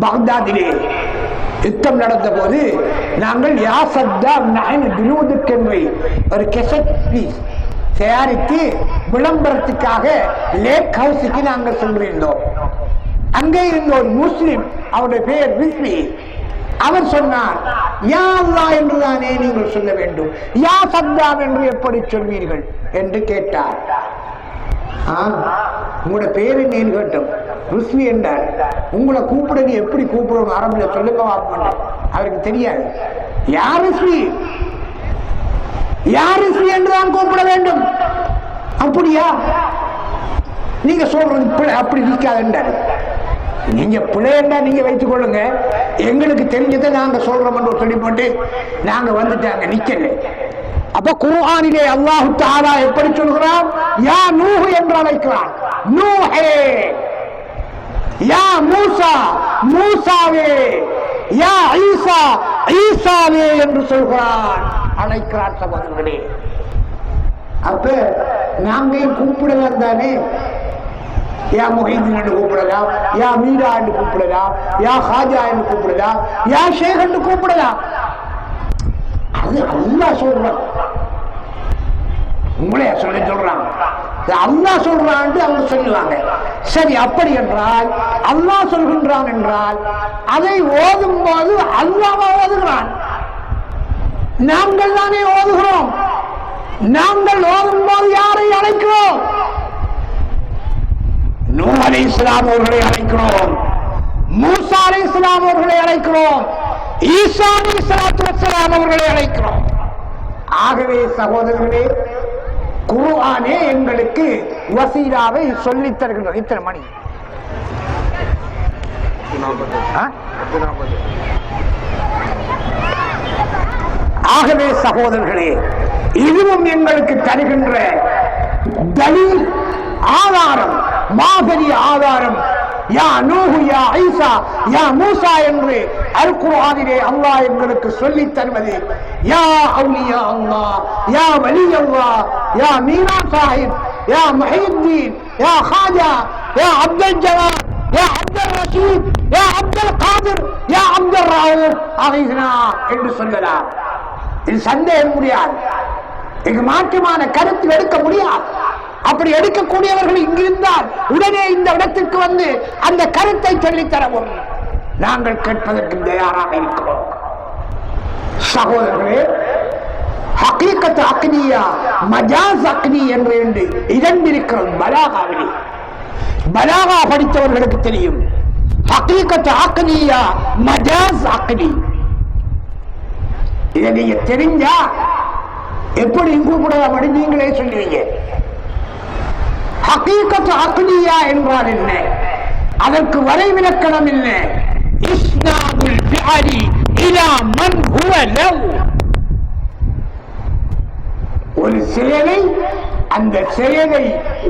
பக்தாதிலே யுத்தம் நடந்த போது நாங்கள் யா சத்தாம் நஹ்னு ஜுனூதுக் என்பதை ஒரு கெசட் பீஸ் தயாரித்து விளம்பரத்துக்காக லேக் ஹவுஸுக்கு நாங்கள் சென்றிருந்தோம். அங்கே இருந்த ஒரு முஸ்லிம், அவருடைய பெயர் ரிஸ்வி, அவர் சொன்னார், யா அல்லாஹ் என்றுதானே நீங்கள் சொல்ல வேண்டும், யா சத்தாம் என்று எப்படி சொல்வீர்கள் என்று கேட்டார். உங்களோட பேர் என்னன்னு கேட்டோம். ருஸ்வி என்றார். உங்களை கூப்பிட நீ எப்படி கூப்பிடணும் அரபில சொல்லுங்க வாப்ப. அவருக்கு தெரியாது. யார் ருஸ்வி, யார் ருஸ்வி என்றுதான் கூப்பிட வேண்டும். அப்படியா, நீங்க சொல்றது பிள்ளை, அப்படி நிற்காதுன்றாரு. நீங்க பிள்ளைன்னா நீங்க வைத்துக் கொள்ளுங்க, எங்களுக்கு தெரிஞ்சதை நாங்க சொல்றோம் சொல்லி போட்டு நாங்க வந்துட்டாங்க, நிக்கல. அப்ப குர்ஆனிலே அல்லாஹ் தஆலா எப்படி சொல்கிறான்? யா நூஹ் என்று அழைக்கிறான், நூஹே. யா மூசா, மூசாவே. யா ஈசா, ஈசாவே என்று சொல்கிறான், அழைக்கிறான். சகோதரர்களே, அப்ப நாங்க கூப்பிடலாம் தானே. யா முஹைதீன் என்று கூப்பிடலாம், யா மீரா என்று கூப்பிடலாம், யா ஹாஜா என்று கூப்பிடலாம், யா ஷேக் என்று கூப்பிடலாம். அது அல்லாஹ் சொல்றான், உங்களே சொல்றான். அல்லாஹ் சொல்றான் அவங்க சொல்லுவாங்க. சரி, அப்படி என்றால் அல்லாஹ் சொல்கின்றான் என்றால் அதை ஓதும் போது அல்லாஹ் ஓதுகிறான், நாங்கள் தானே ஓதுகிறோம். நாங்கள் ஓதும் போது யாரை அழைக்கிறோம்? நூஹ் அலைஹிஸ்ஸலாம் அவர்களை அழைக்கிறோம், மூசா அலைஹிஸ்ஸலாம் அவர்களை அழைக்கிறோம், ஈசா அலைஹிஸ்ஸலாத்து வஸ்ஸலாம் அவர்களை அழைக்கிறோம். ஆகவே சகோதரர்களே, குர்ஆனே எங்களுக்கு வசீலாவை சொல்லித் தருகிறது. இத்தனை மணி ஆகவே சகோதரர்களே, இதுவும் எங்களுக்கு தருகின்ற தலீல், ஆதாரம், மாதிரி ஆதாரம். யா நூஹ், யா ஈசா, யா மூசா என்று அல் குர்ஆனிலே அல்லாஹ் எங்களுக்கு சொல்லித் தருவது. யா அவுலியா அல்லாஹ், யா வலி அல்லாஹ், யா மீரா சாஹிப், யா முஹைதீன், யா ஹாஜா, யா அப்துல் ஜவாத், யா அப்துல் ரஷீத், யா அப்துல் காதிர், யா அப்துல் ரவுப் அலைஹினா என்று சொல்லலாம். இது சந்தேகம் முடியாது. இது மாற்றமான கருத்து எடுக்க முடியாது. அப்படி எடுக்கக்கூடியவர்கள் இங்கிருந்தால் உடனே இந்த இடத்திற்கு வந்து அந்த கருத்தை சொல்லித் தரவும் நாங்கள் கேட்பதற்கு தயாராக இருக்கிறோம். சகோதரர்களே, ஹகீகத் அக்னியா, மஜாஸ் அக்னி என்று இரண்டு இருக்கிறது பலாகாவிலே. பலாகா படித்தவர்களுக்கு தெரியும். ஹகீகத் அக்னியா, மஜாஸ் அக்னி. இதை நீங்க தெரிஞ்சா எப்படி கூப்பிடலாம் நீங்களே சொல்லுவீங்க. ஹகீகத் அக்னியா என்றால் என்ன? அதற்கு வரைவிலக்கணம் என்ன? இஸ்னாதுல் ஃபிஅலி இலா மன் ஹுவ லஹு. ஒரு செயலை அந்த செயலை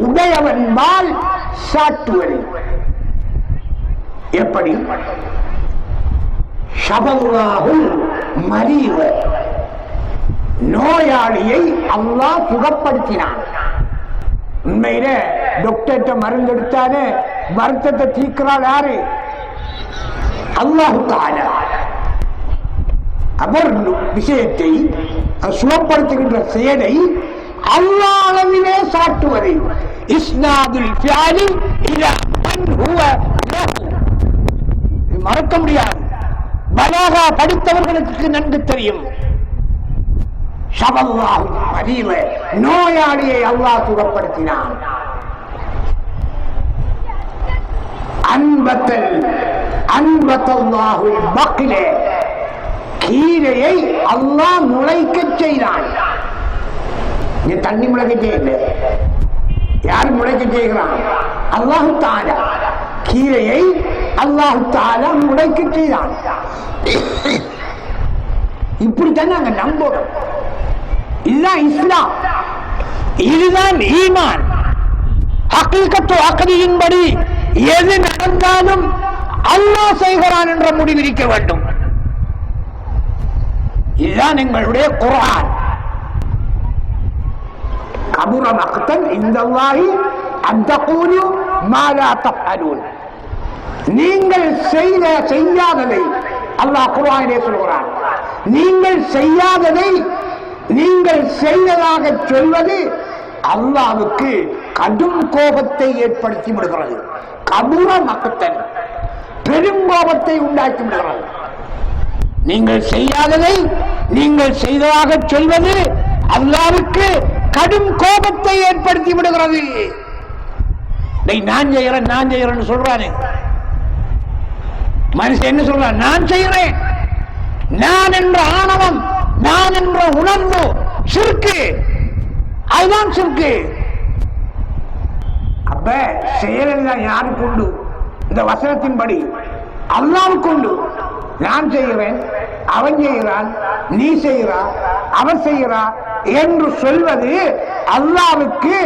உடையவன்பால் சாட்டுவது. எப்படி? ஷபல்லாஹுல் மரீவ, நோயாளியை அல்லாஹ் சுகப்படுத்தினான். உண்மையில டாக்டர்கிட்ட மருந்து எடுத்தானே வருத்தத்தை தீர்க்கிறாள் யாரு? அல்லாஹ் தஆலா. அவர் விஷயத்தை சுகப்படுத்துகின்ற செயலை அல்லாஹ் அளவிலே சாட்டுவது. இஸ்னாதுல் ஃபிஅலி இலா மன் ஹுவ லஹு. மறக்க முடியாது. பலாகா படித்தவர்களுக்கு நன்கு தெரியும். ஷபல்லாஹு மரீவ, நோயாளியை அல்லாஹ் சுகப்படுத்தினான். அன்பத்தல்லாஹுல் பக்லே, கீரையை அல்லாஹ் முளைக்க செய்தான். தண்ணி முளைக்க செய்யல, யார் முளைக்க செய்கிறான்? அல்லாஹு தஆலா. கீரையை அல்லாஹு தஆலா முளைக்க செய்தான். இப்படித்தான் நாங்க நம்பணும். இதுதான் இஸ்லாம், இதுதான் ஈமான். ஹகீகத்து அக்தியின்படி எது நடந்தாலும் அல்லாஹ் செய்கிறான் என்ற முடிவிருக்க வேண்டும். இதுதான் எங்களுடைய குர்ஆன். கபுர மக்தன் இந்தல்லாஹி அன் தகூலு மா லா தஃஅலூன். நீங்கள் செய்யாததை அல்லாஹ் குர்ஆனிலே சொல்கிறான். நீங்கள் செய்யாததை நீங்கள் செய்ததாக சொல்வது அல்லாஹ்வுக்கு கடும் கோபத்தை ஏற்படுத்தி விடுகிறது. கபுர மக்தன், பெரும் கோபத்தை உண்டாக்கி விடுகிறது. நீங்கள் செய்யாததை நீங்கள் செய்ததாக சொல்வது அல்லாஹ்வுக்கு கடும் கோபத்தை ஏற்படுத்தி விடுகிறது. நான் செய்கிறேன் நான் செய்கிறேன்னு சொல்றானே மனுஷன், என்ன சொல்றான்? நான் செய்கிறேன். நான் என்ற ஆணவம், நான் என்ற உணர்வு சிறுக்கு, அதுதான் சிறுக்கு. அப்ப செயலெல்லாம் யாருக்கு உண்டு? இந்த வசனத்தின்படி அல்லாஹ்வுக்கு உண்டு. நான் செய்கிறேன், அவன் செய்கிறான், நீ செய்கிறா, அவன் செய்கிறா என்று சொல்வது அல்லாஹ்வுக்கு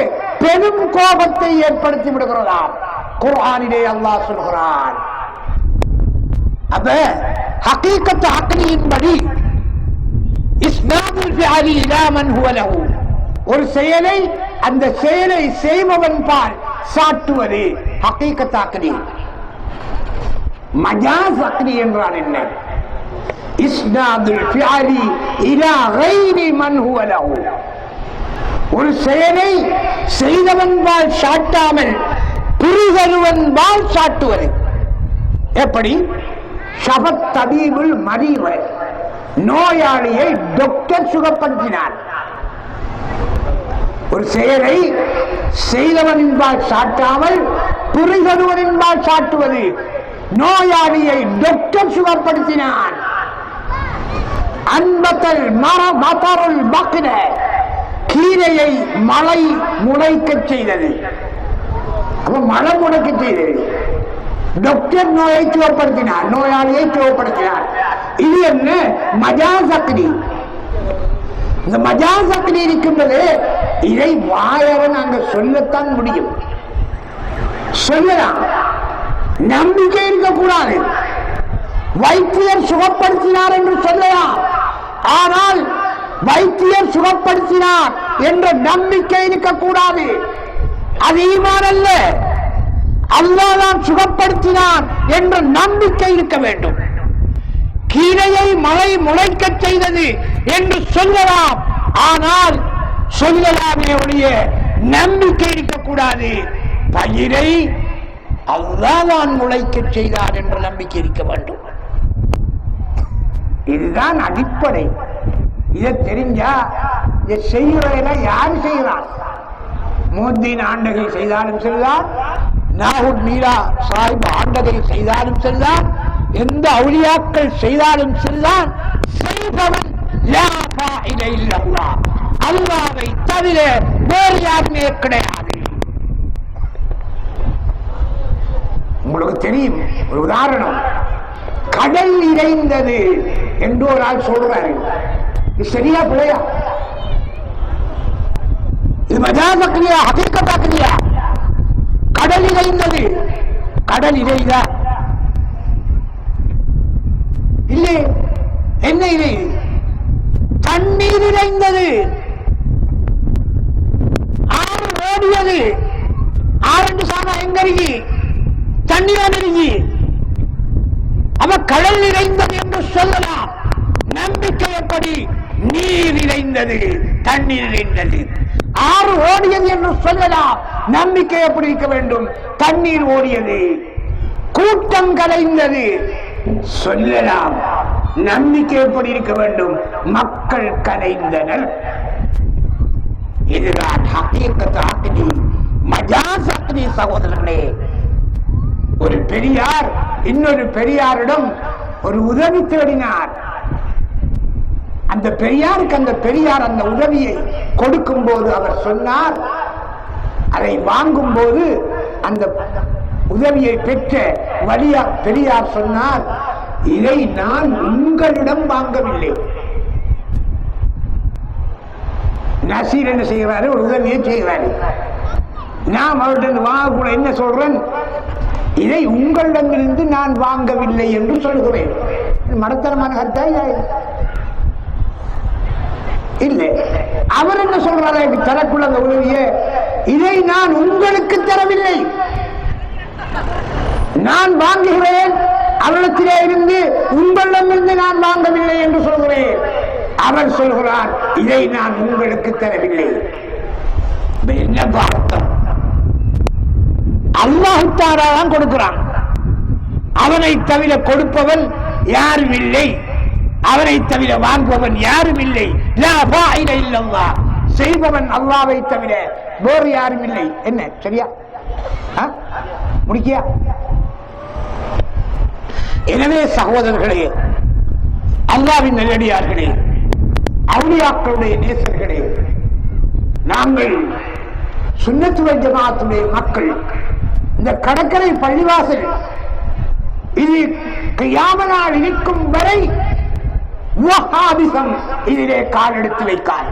பெரும் கோபத்தை ஏற்படுத்தி விடுகிறதா? குர்ஆனிலே அல்லாஹ் சொல்கிறான். அப்ப ஹகீகத் அக்லியின்படி இஸ்னாதுல் ஃபிஅலி இலா மன் ஹுவ லஹு, ஒரு செயலை அந்த செயலை செய்பவன் பால் சாட்டுவது ஹகீகத் அக்லி. மஜாஸ் அக்லி என்றால் என்ன? இஸ்னாதுல் ஃபிஅலி இலா கைரி மன் ஹுவ லஹு, ஒரு செயலை செய்தவன் பால் சாட்டாமல் புரிதருவன் பால் சாட்டுவது. எப்படி? ஷபத் தபீபுல் மரீத, நோயாளியை டாக்டர் சுகப்படுத்தினார். ஒரு செயலை செய்தவனின்பால் சாட்டாமல் புரிதருவனின்பால் சாட்டுவது. நோயாளியை டாக்டர் சுகப்படுத்தினான். அன்பத்தல் மதருல் பக்ர, கீரையை மழை முளைக்க செய்தது. அப்ப மழை முளைக்க செய்தது. டாக்டர் நோயை சுகப்படுத்தினார், நோயாளியை சுகப்படுத்தினார். இது என்ன? மஜாஸ் அக்லி. இந்த மஜாஸ் அக்லி இருக்கின்றது. இதை வாயற நாங்க சொல்லத்தான் முடியும், சொல்லலாம். நம்பிக்கை இருக்கக்கூடாது. வைத்தியர் சுகப்படுத்தினார் என்று சொல்லலாம், ஆனால் வைத்தியர் சுகப்படுத்தினார் என்ற நம்பிக்கை இருக்கக்கூடாது. அது ஈமான் அல்ல. அல்லாஹ் தான் சுகப்படுத்தினார் என்ற நம்பிக்கை இருக்க வேண்டும். கீரையை மழை முளைக்க செய்தது என்று சொல்லலாம், ஆனால் சொல்லலாமே ஒழிய நம்பிக்கை இருக்கக்கூடாது. பயிரை அல்லாஹ் தான் முளைக்க செய்தார் என்ற நம்பிக்கை இருக்க வேண்டும். இதுதான் அடிப்படை. இதை தெரிஞ்சா இதை செய்கிறத யாரு செய்கிறார்? மோதீன் ஆண்டகை செய்தாலும் சரிதான், நாகூர் மீரா சாஹிப் ஆண்டகை செய்தாலும் சரிதான், எந்த அவுலியாக்கள் செய்தாலும் சரிதான், செய்பவன் அல்லாஹ்வை தவிர வேறு யாருமே கிடையாது. உங்களுக்கு தெரியும் ஒரு உதாரணம். கடல் இறைந்தது என்று ஒரு ஆள் சொல்றாரு. இது சரியா பிள்ளையா? இது மஜாஸ் அக்லியா ஹகீகத் அக்லியா? கடல் இறைந்தது. கடல் இறைதா? இல்லை. என்ன இறை? தண்ணீர் இறைந்தது. ஆறு ஓடியது. ஆறு சாமா எங்க இருக்கு? தண்ணீர் இருக்கு. அவ கடல் நிறைந்தது என்று சொல்லலாம். நம்பிக்கை எப்படி? நீர் நிறைந்தது, தண்ணீர் நிறைந்தது. ஆறு ஓடியது என்று சொல்லலாம். நம்பிக்கை எப்படி இருக்க வேண்டும்? தண்ணீர் ஓடியது. கூட்டம் கலைந்தது சொல்லலாம். நம்பிக்கை எப்படி இருக்க வேண்டும்? மக்கள் கலைந்தனர். இதுதான் ஹகீகத் அக்லி, மஜாஸ் அக்லி. சகோதரர்களே, ஒரு பெரியார் இன்னொரு பெரியாரிடம் ஒரு உதவி தேடினார். அந்த பெரியாருக்கு அந்த பெரியார் அந்த உதவியை கொடுக்கும் போது அவர் சொன்னார், அதை வாங்கும் போது அந்த உதவியை பெற்ற பெரியார் சொன்னார், இதை நான் உங்களிடம் வாங்கவில்லை. நசீர் என்ன செய்கிறாரு, ஒரு உதவியை செய்கிறாரு. நாம் அவர்கிட்ட வாங்கக்கூட என்ன சொல்றேன், இதை உங்களிடமிருந்து நான் வாங்கவில்லை என்று சொல்கிறேன். மடத்தனமான கருத்தா இல்லை. அவர் என்ன சொல்றாரு, தரக்குள்ள அந்த உதவியை, இதை நான் உங்களுக்கு தரவில்லை, நான் வாங்குகிறேன், அவரிடத்திலே இருந்து உங்களிடமிருந்து நான் வாங்கவில்லை என்று சொல்கிறேன். அவர் சொல்கிறார், இதை நான் உங்களுக்கு தரவில்லை. என்ன பார்த்தோம், அல்லாஹ் தஆலா தான் கொடுக்கிறான். அவனை தவிர கொடுப்பவன் யாரும் இல்லை, அவனை தவிர வாங்குபவன் யாரும் இல்லை. லா ஃபாயில இல்லல்லாஹ், செய்பவன் அல்லாஹ்வை தவிர வேறு யாரும் இல்லை. என்ன சரியா முடிக்கியா? எனவே சகோதரர்களே, அல்லாஹ்வின் நல்லடியார்களே, அவுலியாக்களுடைய நேசர்களே, நாங்கள் சுன்னத் வல் ஜமாஅத்துடைய மக்கள் இந்த கடற்கரை பள்ளிவாசல் இது கியாம நாள் இருக்கும் வரை வஹாபிசம் இதிலே காலெடுத்து வைக்காது.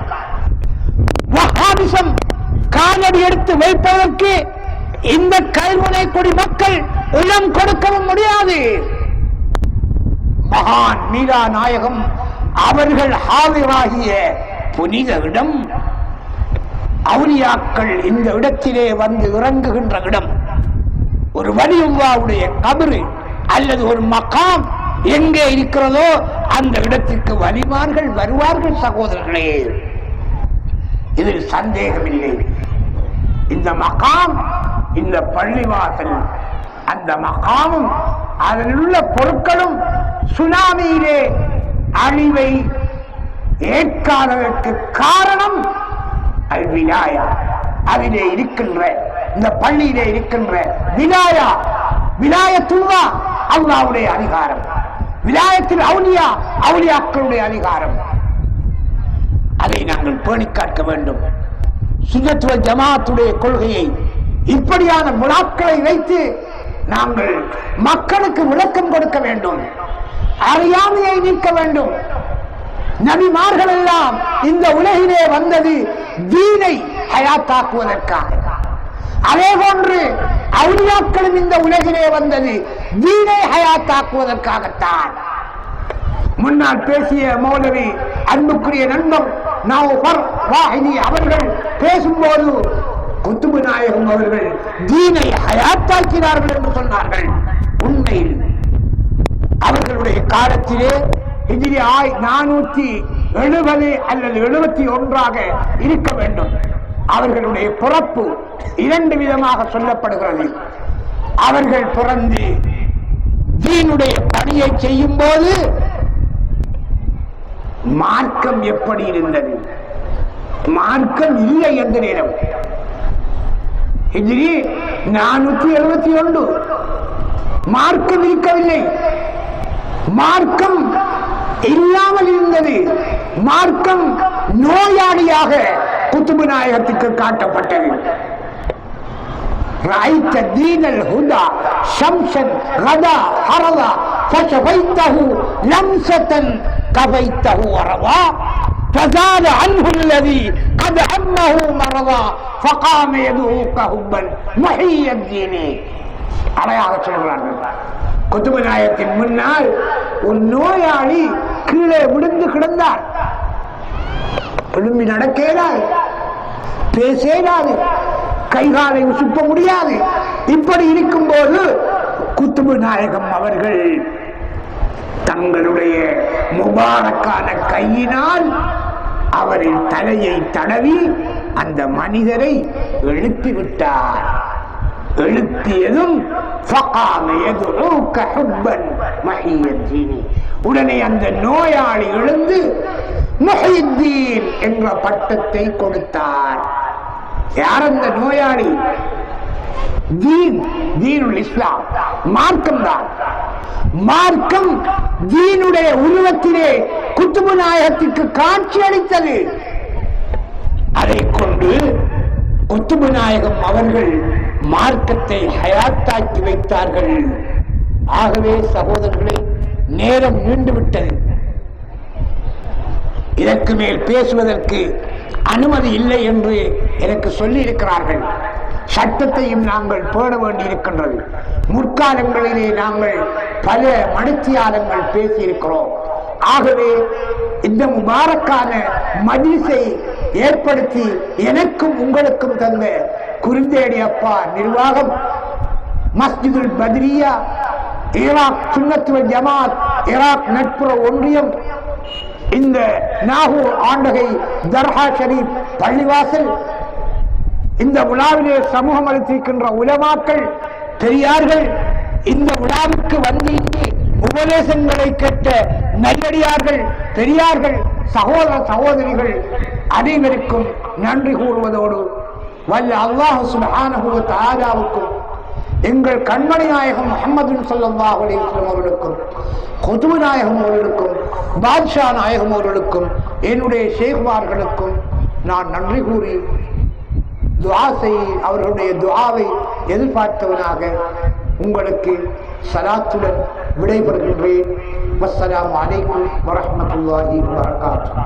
வஹாபிசம் காலடி எடுத்து வைப்பதற்கு இந்த கல்முனை குடி மக்கள் இடம் கொடுக்கவும் முடியாது. மகான் மீரா நாயகம் அவர்கள் ஹாதிராகிய புனித இடம், அவுலியாக்கள் இந்த இடத்திலே வந்து இறங்குகின்ற இடம், ஒரு வலியுல்லாவுடைய கபரு அல்லது ஒரு மகாம் எங்கே இருக்கிறதோ அந்த இடத்திற்கு வலிமார்கள் வருவார்கள். சகோதரர்களே, இதில் சந்தேகமில்லை. இந்த மகாம், இந்த பள்ளிவாசல், அந்த மகாமும் அதில் உள்ள பொருட்களும் சுனாமியிலே அழிவை ஏற்காததற்கு காரணம் அல் விலாயா. அதிலே இருக்கின்ற, இந்த பள்ளியிலே இருக்கின்ற விலாயா, விலாயத்துல்லா அல்லாஹ்வுடைய அதிகாரம், விலாயத்தில் அவுலியா அவுலியாக்களுடைய அதிகாரம், அதை நாங்கள் பேணிக் காக்க வேண்டும். சுன்னத் வல் ஜமாஅத்துடைய கொள்கையை இப்படியான முலாக்களை வைத்து நாங்கள் மக்களுக்கு விளக்கம் கொடுக்க வேண்டும், அறியாமையை நீக்க வேண்டும். நபிமார்கள் எல்லாம் இந்த உலகிலே வந்தது தீனை ஹயாத்தாக்குவதற்காக. அதே போன்று அவுலியாக்களும் இந்த உலகிலே வந்தது தீனை ஹயாத்தாக்குவதற்காகத்தான். முன்னால் பேசிய மௌலவி அன்புக்குரிய நண்பர் நௌஃபர் வாஹினி அவர்கள் பேசும்போது குத்துபு நாயகம் அவர்கள் தீனை ஹயாத்தாக்கினார்கள் என்று சொன்னார்கள். உண்மையில் அவர்களுடைய காலத்திலே ஹிஜ்ரி 470 அல்லது 71 இருக்க வேண்டும். அவர்களுடைய பிறப்பு 2 விதமாக சொல்லப்படுகிறது. அவர்கள் பிறந்து தீனுடைய பணியை செய்யும் போது மார்க்கம் எப்படி இருந்தது? மார்க்கம் இல்லை என்ற நேரம். ஹிஜ்ரி 471 மார்க்கம் இருக்கவில்லை, மார்க்கம் இல்லாமல் இருந்தது. மார்க்கம் நோயாளியாக குத்துபு நாயகத்துக்கு காட்டப்பட்டது. رأيت دين الهدى شمسا غدا حرضا فشفيته لمسة كفيته ورضا فزاد عنه الذي قد عمه مرضا فقام يدعوك حبا محي الدين. அடையாக சொல்கிறார்கள், குத்துபு நாயகத்தின் முன்னால் ஒரு நோயாளி கீழே விழுந்து கிடந்தார். எழும்பி நடக்க இயலாது, பேச இயலாது, கைகாலை உசுப்ப முடியாது. இப்படி இருக்கும் போது குத்துபு நாயகம் அவர்கள் தங்களுடைய முபாரக்கான கையினால் அவரின் தலையை தடவி அந்த மனிதரை எழுப்பிவிட்டார். எழுப்பியதும் உடனே அந்த நோயாளி எழுந்து முஹித்தீன் என்ற பட்டத்தை கொடுத்தார். யார் அந்த நோயாளி? தீனுல் இஸ்லாம் மார்க்கம் தான். மார்க்கம் தீனுடைய உருவத்திலே குத்துபு நாயகத்திற்கு காட்சி அளித்தது. அதை கொண்டு குத்துபு நாயகம் அவர்கள் மார்க்கத்தை ஹயாத்தாக்கி வைத்தார்கள். ஆகவே சகோதரர்களே, நேரம் நீண்டுவிட்டது. இதற்கு மேல் பேசுவதற்கு அனுமதி இல்லை என்று எனக்கு சொல்லி இருக்கிறார்கள். சட்டத்தையும் நாங்கள் பேண வேண்டியிருக்கின்றது. முற்காலங்களிலே நாங்கள் பல மணித்தியாலங்கள் பேசியிருக்கிறோம். ஆகவே இந்த முபாரக்கான மஜ்லிஸை ஏற்படுத்தி எனக்கும் உங்களுக்கும் தந்த குருந்தேடி அப்பா நிர்வாகம், மஸ்ஜிதுல் பத்ரியா, ஈராக் சுன்னத்துவல் ஜமாத், ஈராக் நட்புற ஒன்றியம், இந்த நாகூர் ஆண்டகை தர்ஹா ஷரீப் பள்ளிவாசல், இந்த விழாவிலே சமூகம் அளித்திருக்கின்ற உலமாக்கள் பெரியார்கள், இந்த விழாவுக்கு வந்து இங்கு உபதேசங்களை கேட்ட நல்லடியார்கள், பெரியார்கள், சகோதர சகோதரிகள் அனைவருக்கும் நன்றி கூறுவதோடு வல்ல அல்லாஹ் சுப்ஹானஹு வ தஆலாவுக்கும் எங்கள் கண்மணி நாயகம் முஹம்மது ஸல்லல்லாஹு அலைஹி வஸல்லம் அவர்களுக்கும், குதுபு நாயகம் அவர்களுக்கும், பாத்ஷா நாயகம் அவர்களுக்கும், என்னுடைய ஷேக்மார்களுக்கும் நான் நன்றி கூறி துஆ அவர்களுடைய துஆவை எதிர்பார்த்தவனாக உங்களுக்கு சலாத்துடன் விடைபெறுகின்றேன். வஸ்ஸலாமு அலைக்கும் வரஹ்மத்துல்லாஹி வபரகாத்துஹு.